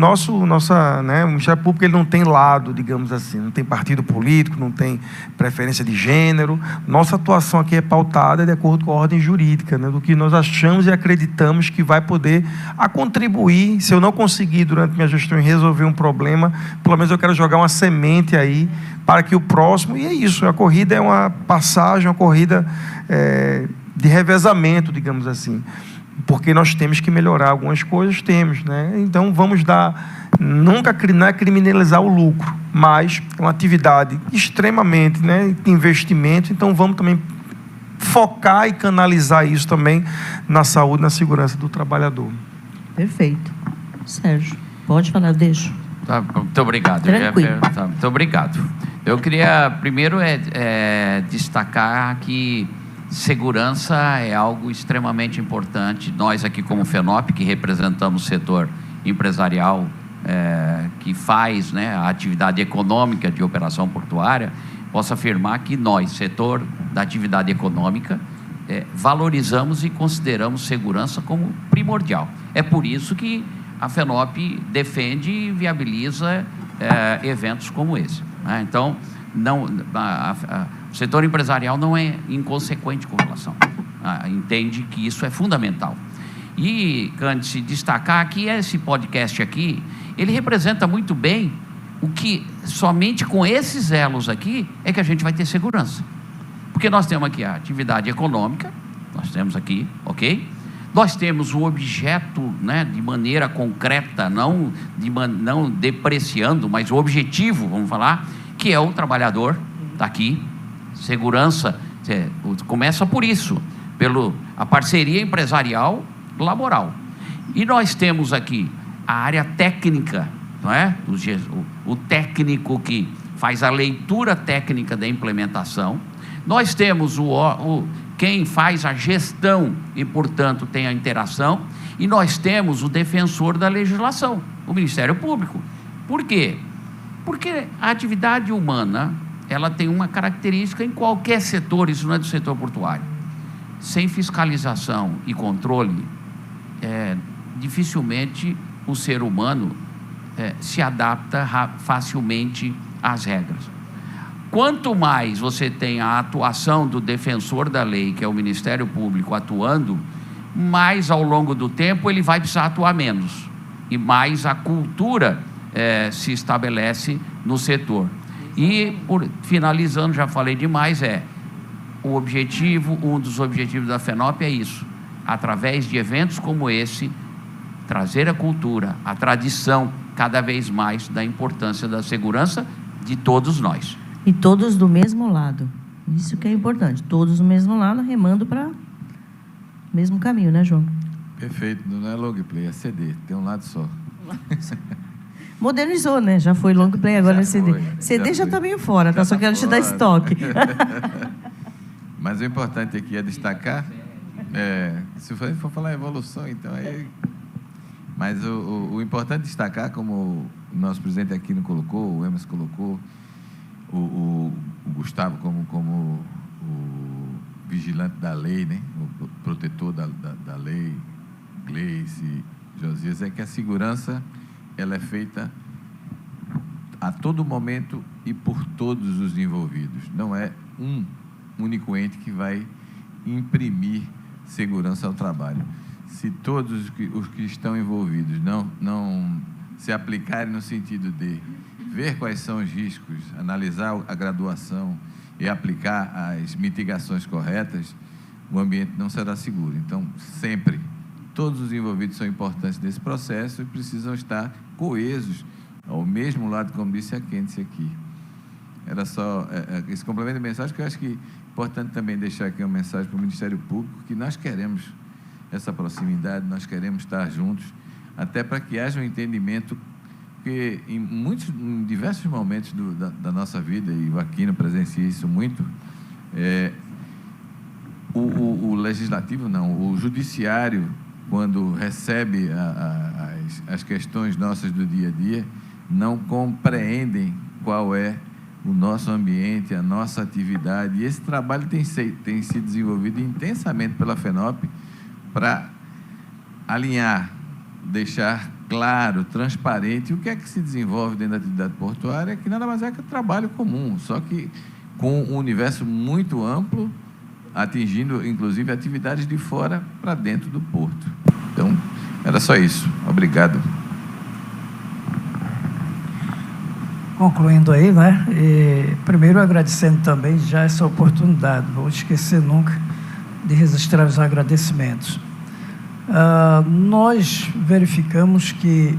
Ministério Público, ele não tem lado, digamos assim, não tem partido político, não tem preferência de gênero. Nossa atuação aqui é pautada de acordo com a ordem jurídica, né, do que nós achamos e acreditamos que vai poder contribuir. Se eu não conseguir, durante minha gestão, resolver um problema, pelo menos eu quero jogar uma semente aí, para que o próximo... E é isso, a corrida é uma passagem, uma corrida de revezamento, digamos assim. Porque nós temos que melhorar algumas coisas, né? Então, vamos nunca não é criminalizar o lucro, mas é uma atividade extremamente, né, de investimento. Então, vamos também focar e canalizar isso também na saúde e na segurança do trabalhador. Perfeito. Sérgio, pode falar, eu deixo. Tá, muito obrigado. Tranquilo. Muito obrigado. Eu queria primeiro destacar que segurança é algo extremamente importante. Nós aqui como FENOP, que representamos o setor empresarial, que faz, né, a atividade econômica de operação portuária, posso afirmar que nós, setor da atividade econômica, valorizamos e consideramos segurança como primordial. É por isso que a FENOP defende e viabiliza eventos como esse, né? Então, o setor empresarial não é inconsequente com relação. Entende que isso é fundamental. E, Cândice, destacar que esse podcast aqui, ele representa muito bem o que somente com esses elos aqui é que a gente vai ter segurança. Porque nós temos aqui a atividade econômica, nós temos aqui, ok? Nós temos o objeto, né, de maneira concreta, não depreciando, mas o objetivo, vamos falar, que é o trabalhador, está aqui. Segurança começa por isso, a parceria empresarial laboral. E nós temos aqui a área técnica, não é? O técnico que faz a leitura técnica da implementação. Nós temos quem faz a gestão e, portanto, tem a interação. E nós temos o defensor da legislação, o Ministério Público. Por quê? Porque a atividade humana, ela tem uma característica em qualquer setor, isso não é do setor portuário. Sem fiscalização e controle, dificilmente o ser humano se adapta facilmente às regras. Quanto mais você tem a atuação do defensor da lei, que é o Ministério Público, atuando, mais ao longo do tempo ele vai precisar atuar menos. E mais a cultura se estabelece no setor. E, finalizando, já falei demais, um dos objetivos da FENOP é isso, através de eventos como esse, trazer a cultura, a tradição, cada vez mais da importância da segurança de todos nós. E todos do mesmo lado. Isso que é importante. Todos do mesmo lado, remando para o mesmo caminho, né, João? Perfeito. Não é long play, é CD. Tem um lado só. Modernizou, né? Já foi long play, agora é CD. Foi, CD já está meio fora, tá? Já Só tá quero te dar fora. estoque. Mas o importante aqui é destacar, se for falar evolução, então aí... Mas o importante é destacar, como o nosso presidente Aquino colocou, o Emerson colocou, o Gustavo como o vigilante da lei, né? O protetor da lei, Gleice, Josias, é que a segurança ela é feita a todo momento e por todos os envolvidos. Não é um único ente que vai imprimir segurança ao trabalho. Se todos os que estão envolvidos não se aplicarem no sentido de ver quais são os riscos, analisar a graduação e aplicar as mitigações corretas, o ambiente não será seguro. Então, sempre, todos os envolvidos são importantes nesse processo e precisam estar coesos ao mesmo lado, como disse a Kêndice aqui. Era só esse complemento de mensagem, que eu acho que é importante também deixar aqui uma mensagem para o Ministério Público, que nós queremos essa proximidade, nós queremos estar juntos, até para que haja um entendimento, porque em diversos momentos da nossa vida, e o Aquino presencia isso muito, o legislativo não, o judiciário, quando recebe as questões nossas do dia a dia, não compreendem qual é o nosso ambiente, a nossa atividade, e esse trabalho tem sido desenvolvido intensamente pela FENOP para alinhar, deixar claro, transparente o que é que se desenvolve dentro da atividade portuária, que nada mais é que trabalho comum, só que com um universo muito amplo, atingindo, inclusive, atividades de fora para dentro do porto. Então, era só isso. Obrigado. Concluindo aí, né? Primeiro agradecendo também já essa oportunidade, não vou esquecer nunca de registrar os agradecimentos. Nós verificamos que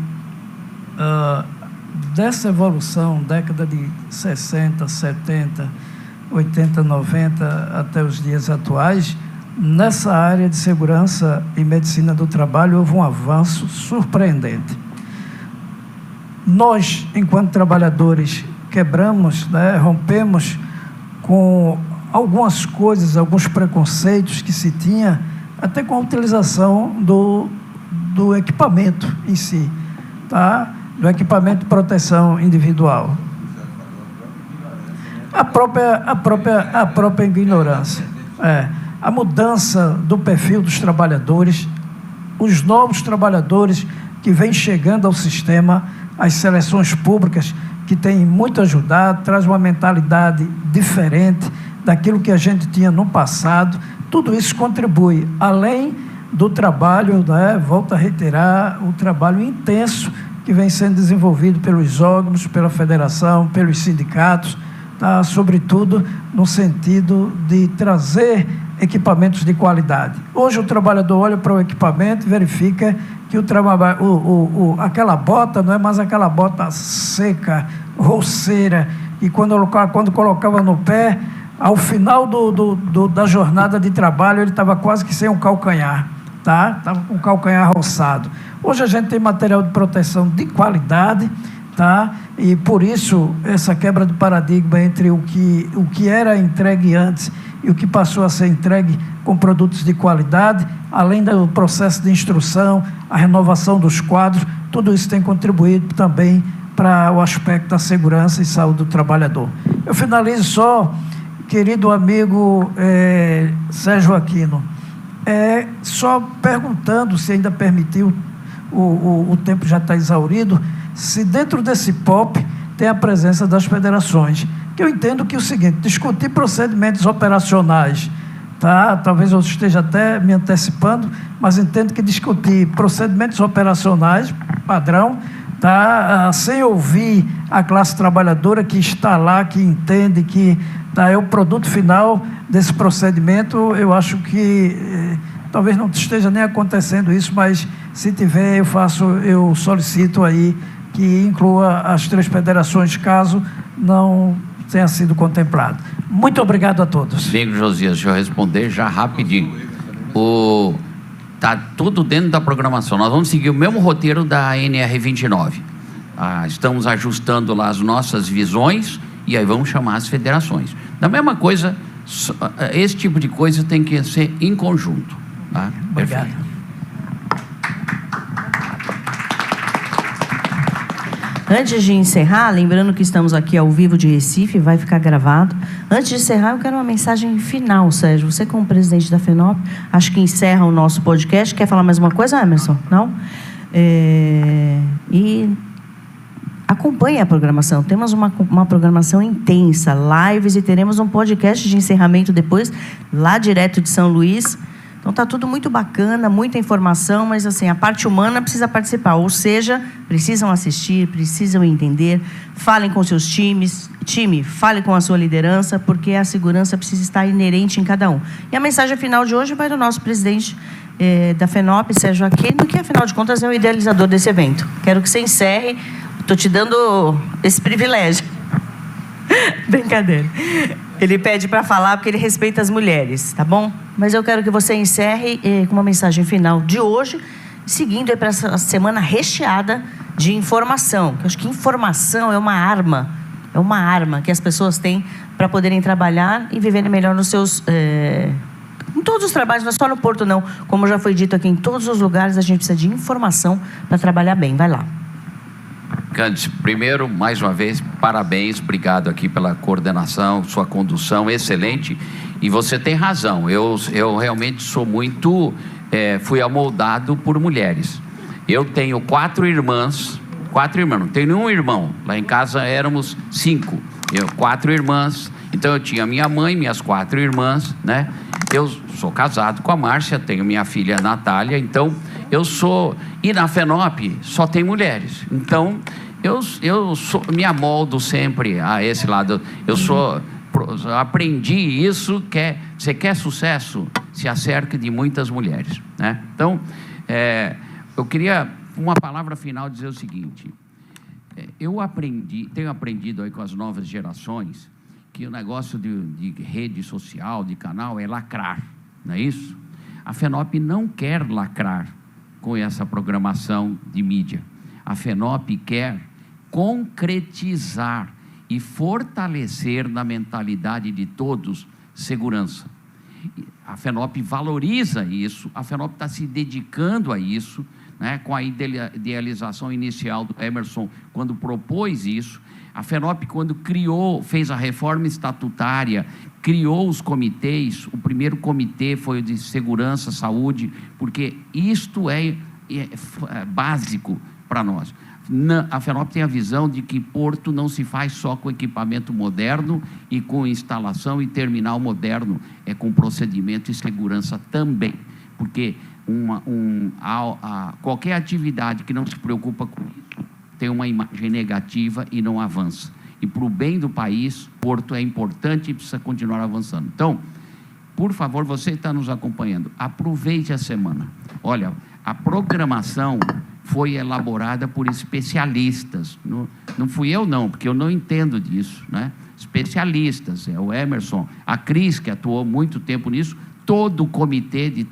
dessa evolução, década de 60, 70, 80, 90 até os dias atuais, nessa área de segurança e medicina do trabalho houve um avanço surpreendente. Nós, enquanto trabalhadores, quebramos, né, rompemos com algumas coisas, alguns preconceitos que se tinha, até com a utilização do equipamento em si, tá? Do equipamento de proteção individual. A própria ignorância. A mudança do perfil dos trabalhadores, os novos trabalhadores que vêm chegando ao sistema, as seleções públicas, que têm muito ajudado, traz uma mentalidade diferente daquilo que a gente tinha no passado. Tudo isso contribui, além do trabalho, né, volto a reiterar, o trabalho intenso que vem sendo desenvolvido pelos órgãos, pela federação, pelos sindicatos, tá, sobretudo no sentido de trazer equipamentos de qualidade. Hoje o trabalhador olha para o equipamento e verifica que aquela bota não é mais aquela bota seca, roceira, e quando colocava no pé, ao final da jornada de trabalho, ele estava quase que sem um calcanhar, tá? Estava com o calcanhar roçado. Hoje a gente tem material de proteção de qualidade, tá? E por isso essa quebra de paradigma entre o que era entregue antes e o que passou a ser entregue com produtos de qualidade, além do processo de instrução, a renovação dos quadros, tudo isso tem contribuído também para o aspecto da segurança e saúde do trabalhador. Eu finalizo só, querido amigo Sérgio Aquino, só perguntando, se ainda permitiu, o tempo já está exaurido, se dentro desse POP tem a presença das federações, que eu entendo que é o seguinte, discutir procedimentos operacionais, tá? Talvez eu esteja até me antecipando, mas entendo que discutir procedimentos operacionais, padrão, tá? Sem ouvir a classe trabalhadora que está lá, que entende, que Tá? É o produto final desse procedimento. Eu acho que talvez não esteja nem acontecendo isso, mas se tiver, eu solicito aí que inclua as 3 federações, caso não tenha sido contemplado. Muito obrigado a todos. Amigo Josias, deixa eu responder já rapidinho. Está tudo dentro da programação. Nós vamos seguir o mesmo roteiro da NR29. Estamos ajustando lá as nossas visões e aí vamos chamar as federações. Da mesma coisa, esse tipo de coisa tem que ser em conjunto. Tá? Obrigado. Perfeito. Antes de encerrar, lembrando que estamos aqui ao vivo de Recife, vai ficar gravado. Antes de encerrar, eu quero uma mensagem final, Sérgio. Você, como presidente da FENOP, acho que encerra o nosso podcast. Quer falar mais uma coisa, Emerson? Não? E acompanhe a programação. Temos uma programação intensa, lives, e teremos um podcast de encerramento depois, lá direto de São Luís. Então, está tudo muito bacana, muita informação, mas assim, a parte humana precisa participar, ou seja, precisam assistir, precisam entender, falem com seus time, fale com a sua liderança, porque a segurança precisa estar inerente em cada um. E a mensagem final de hoje vai do nosso presidente da FENOP, Sérgio Aquino, que, afinal de contas, é o idealizador desse evento. Quero que você encerre, estou te dando esse privilégio. Brincadeira. Ele pede para falar porque ele respeita as mulheres, tá bom? Mas eu quero que você encerre com uma mensagem final de hoje, seguindo para essa semana recheada de informação. Eu acho que informação é uma arma que as pessoas têm para poderem trabalhar e viverem melhor nos seus... em todos os trabalhos, não é só no Porto, não. Como já foi dito aqui, em todos os lugares a gente precisa de informação para trabalhar bem. Vai lá. Candice, primeiro, mais uma vez, parabéns, obrigado aqui pela coordenação, sua condução excelente, e você tem razão, eu realmente sou muito, fui amoldado por mulheres. Eu tenho 4 irmãs, não tenho nenhum irmão, lá em casa éramos 5, 4 irmãs, então eu tinha minha mãe, minhas 4 irmãs, né? Eu sou casado com a Márcia, tenho minha filha Natália, então eu sou, e na FENOP só tem mulheres, então eu me amoldo sempre a esse lado. Aprendi isso, você quer sucesso, se acerque de muitas mulheres, né? Então, eu queria, uma palavra final, dizer o seguinte, tenho aprendido aí com as novas gerações, que o negócio de rede social, de canal, é lacrar, não é isso? A FENOP não quer lacrar com essa programação de mídia. A FENOP quer concretizar e fortalecer na mentalidade de todos segurança. A FENOP valoriza isso, a FENOP está se dedicando a isso, né, com a idealização inicial do Emerson, quando propôs isso. A FENOP, quando fez a reforma estatutária, criou os comitês. O primeiro comitê foi o de segurança, saúde, porque isto é básico para nós. A FENOP tem a visão de que Porto não se faz só com equipamento moderno e com instalação e terminal moderno, é com procedimento e segurança também, porque qualquer atividade que não se preocupa com isso tem uma imagem negativa e não avança. E para o bem do país, Porto é importante e precisa continuar avançando. Então, por favor, você está nos acompanhando, aproveite a semana. Olha, a programação foi elaborada por especialistas. Não fui eu, não, porque eu não entendo disso, né? Especialistas, o Emerson, a Cris, que atuou muito tempo nisso, todo o comitê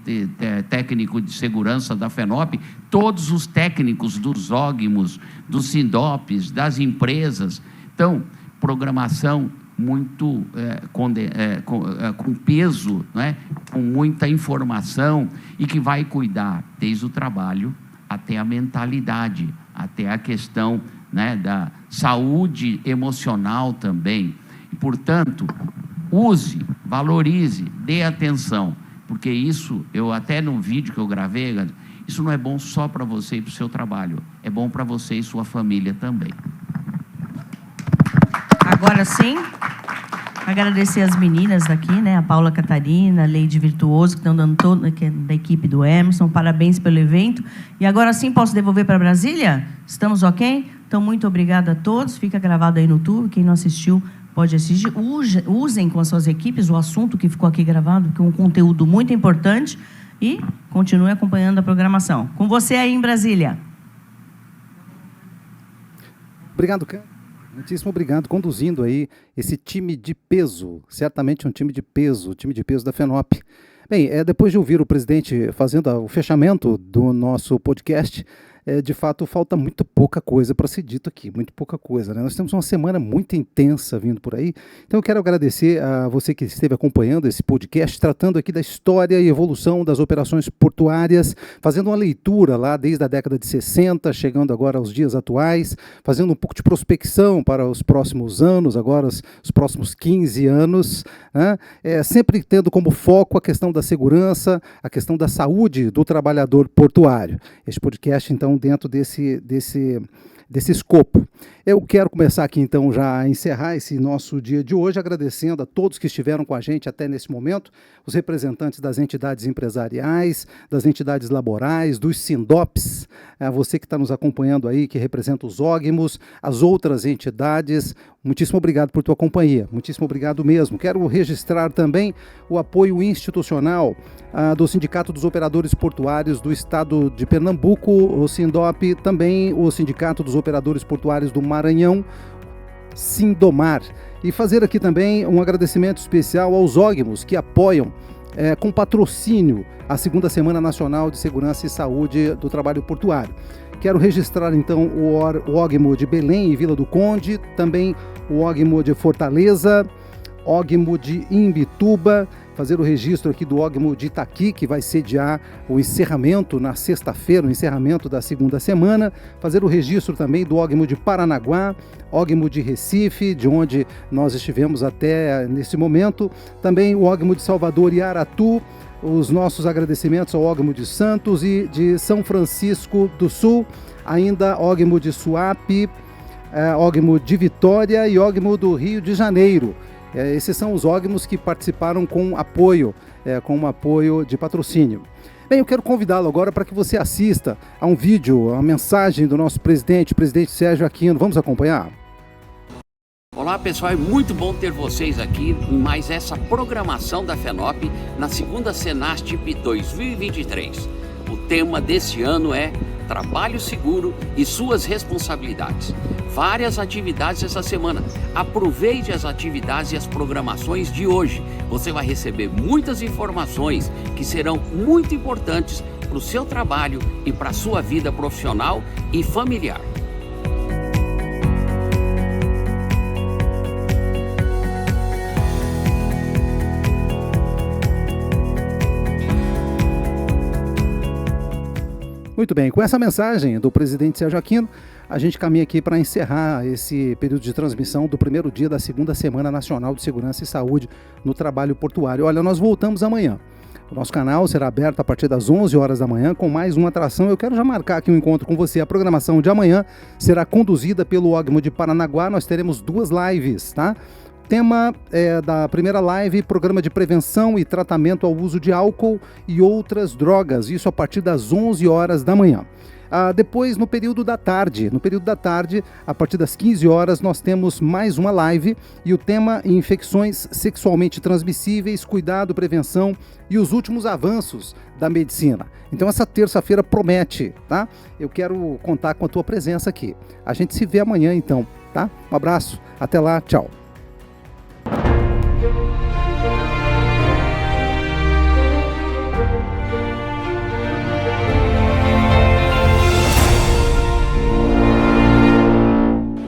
técnico de segurança da FENOP, todos os técnicos dos OGMOS, dos SINDOPs, das empresas. Então, programação muito com peso, né? Com muita informação e que vai cuidar desde o trabalho até a mentalidade, até a questão, né, da saúde emocional também. E, portanto, use, valorize, dê atenção, porque isso, eu até no vídeo que eu gravei, isso não é bom só para você e para o seu trabalho, é bom para você e sua família também. Agora sim, agradecer as meninas daqui, né? A Paula Catarina, a Leide Virtuoso, que estão dando todo, que é da equipe do Emerson. Parabéns pelo evento. E agora sim, posso devolver para Brasília? Estamos ok? Então, muito obrigada a todos. Fica gravado aí no YouTube. Quem não assistiu, pode assistir. Usem com as suas equipes o assunto que ficou aqui gravado, que é um conteúdo muito importante, e continue acompanhando a programação. Com você aí em Brasília. Obrigado, Cândido. Muitíssimo obrigado, conduzindo aí esse time de peso, certamente um time de peso, o time de peso da FENOP. Bem, depois de ouvir o presidente fazendo o fechamento do nosso podcast, de fato falta muito pouca coisa para ser dito aqui, muito pouca coisa, né? Nós temos uma semana muito intensa vindo por aí, então eu quero agradecer a você que esteve acompanhando esse podcast, tratando aqui da história e evolução das operações portuárias, fazendo uma leitura lá desde a década de 60, chegando agora aos dias atuais, fazendo um pouco de prospecção para os próximos anos, agora os próximos 15 anos, né? Sempre tendo como foco a questão da segurança, a questão da saúde do trabalhador portuário. Este podcast, então, dentro desse escopo. Eu quero começar aqui, então, já a encerrar esse nosso dia de hoje, agradecendo a todos que estiveram com a gente até nesse momento, os representantes das entidades empresariais, das entidades laborais, dos SINDOPs, você que está nos acompanhando aí, que representa os OGMOS, as outras entidades, muitíssimo obrigado por tua companhia, muitíssimo obrigado mesmo. Quero registrar também o apoio institucional do Sindicato dos Operadores Portuários do Estado de Pernambuco, o SINDOP, também o Sindicato dos Operadores Portuários do Maranhão, Sindomar. E fazer aqui também um agradecimento especial aos OGMOS que apoiam com patrocínio a segunda Semana Nacional de Segurança e Saúde do Trabalho Portuário. Quero registrar então o OGMO de Belém e Vila do Conde, também o OGMO de Fortaleza, OGMO de Imbituba, fazer o registro aqui do OGMO de Itaqui, que vai sediar o encerramento na sexta-feira, o encerramento da segunda semana, fazer o registro também do OGMO de Paranaguá, OGMO de Recife, de onde nós estivemos até nesse momento, também o OGMO de Salvador e Aratu, os nossos agradecimentos ao OGMO de Santos e de São Francisco do Sul, ainda OGMO de Suape, OGMO de Vitória e OGMO do Rio de Janeiro. Esses são os OGMOS que participaram com apoio de patrocínio. Bem, eu quero convidá-lo agora para que você assista a um vídeo, a mensagem do nosso presidente Sérgio Aquino. Vamos acompanhar? Olá pessoal, é muito bom ter vocês aqui em mais essa programação da FENOP na segunda Senastip 2023. O tema desse ano é Trabalho Seguro e Suas Responsabilidades. Várias atividades essa semana. Aproveite as atividades e as programações de hoje. Você vai receber muitas informações que serão muito importantes para o seu trabalho e para a sua vida profissional e familiar. Muito bem, com essa mensagem do presidente Sérgio Aquino, a gente caminha aqui para encerrar esse período de transmissão do primeiro dia da segunda Semana Nacional de Segurança e Saúde no Trabalho Portuário. Olha, nós voltamos amanhã. O nosso canal será aberto a partir das 11 horas da manhã com mais uma atração. Eu quero já marcar aqui um encontro com você. A programação de amanhã será conduzida pelo OGMO de Paranaguá. Nós teremos 2 lives, tá? Tema da primeira live, programa de prevenção e tratamento ao uso de álcool e outras drogas, isso a partir das 11 horas da manhã. Depois, no período da tarde, a partir das 15 horas, nós temos mais uma live e o tema infecções sexualmente transmissíveis, cuidado, prevenção e os últimos avanços da medicina. Então essa terça-feira promete, tá? Eu quero contar com a tua presença aqui. A gente se vê amanhã então, tá? Um abraço, até lá, tchau.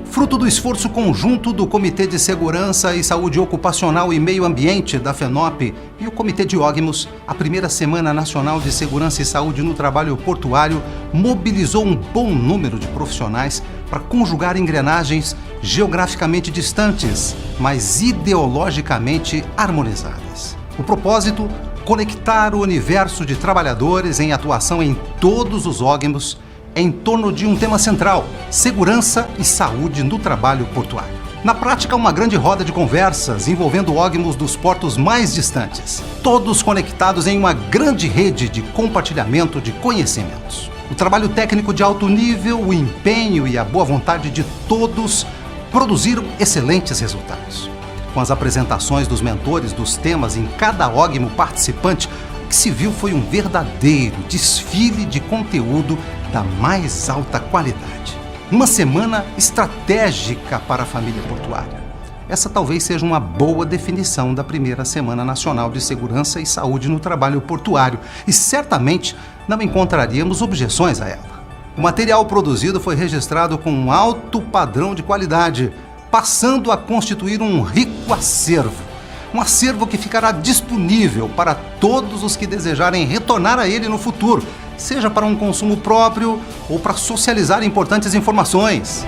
Fruto do esforço conjunto do Comitê de Segurança e Saúde Ocupacional e Meio Ambiente da FENOP e o Comitê de OGMOS, a primeira Semana Nacional de Segurança e Saúde no Trabalho Portuário mobilizou um bom número de profissionais para conjugar engrenagens geograficamente distantes, mas ideologicamente harmonizadas. O propósito, conectar o universo de trabalhadores em atuação em todos os OGMOS em torno de um tema central: segurança e saúde no trabalho portuário. Na prática, uma grande roda de conversas envolvendo OGMOS dos portos mais distantes, todos conectados em uma grande rede de compartilhamento de conhecimentos. O trabalho técnico de alto nível, o empenho e a boa vontade de todos produziram excelentes resultados. Com as apresentações dos mentores dos temas em cada ógimo participante, o que se viu foi um verdadeiro desfile de conteúdo da mais alta qualidade. Uma semana estratégica para a família portuária. Essa talvez seja uma boa definição da primeira Semana Nacional de Segurança e Saúde no Trabalho Portuário, e certamente não encontraríamos objeções a ela. O material produzido foi registrado com um alto padrão de qualidade, passando a constituir um rico acervo. Um acervo que ficará disponível para todos os que desejarem retornar a ele no futuro, seja para um consumo próprio ou para socializar importantes informações.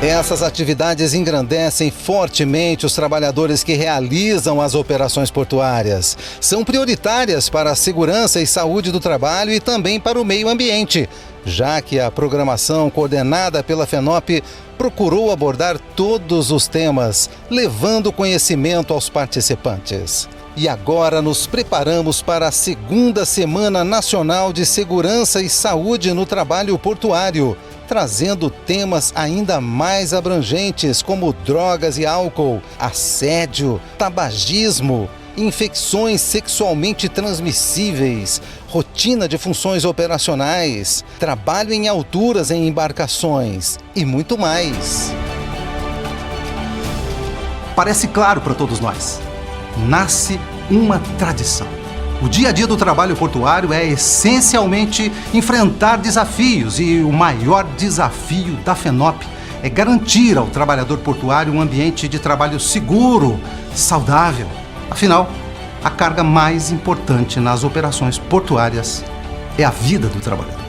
Essas atividades engrandecem fortemente os trabalhadores que realizam as operações portuárias. São prioritárias para a segurança e saúde do trabalho e também para o meio ambiente, já que a programação coordenada pela FENOP procurou abordar todos os temas, levando conhecimento aos participantes. E agora nos preparamos para a segunda Semana Nacional de Segurança e Saúde no Trabalho Portuário, trazendo temas ainda mais abrangentes como drogas e álcool, assédio, tabagismo, infecções sexualmente transmissíveis, rotina de funções operacionais, trabalho em alturas em embarcações e muito mais. Parece claro para todos nós. Nasce uma tradição. O dia a dia do trabalho portuário é essencialmente enfrentar desafios, e o maior desafio da FENOP é garantir ao trabalhador portuário um ambiente de trabalho seguro, saudável. Afinal, a carga mais importante nas operações portuárias é a vida do trabalhador.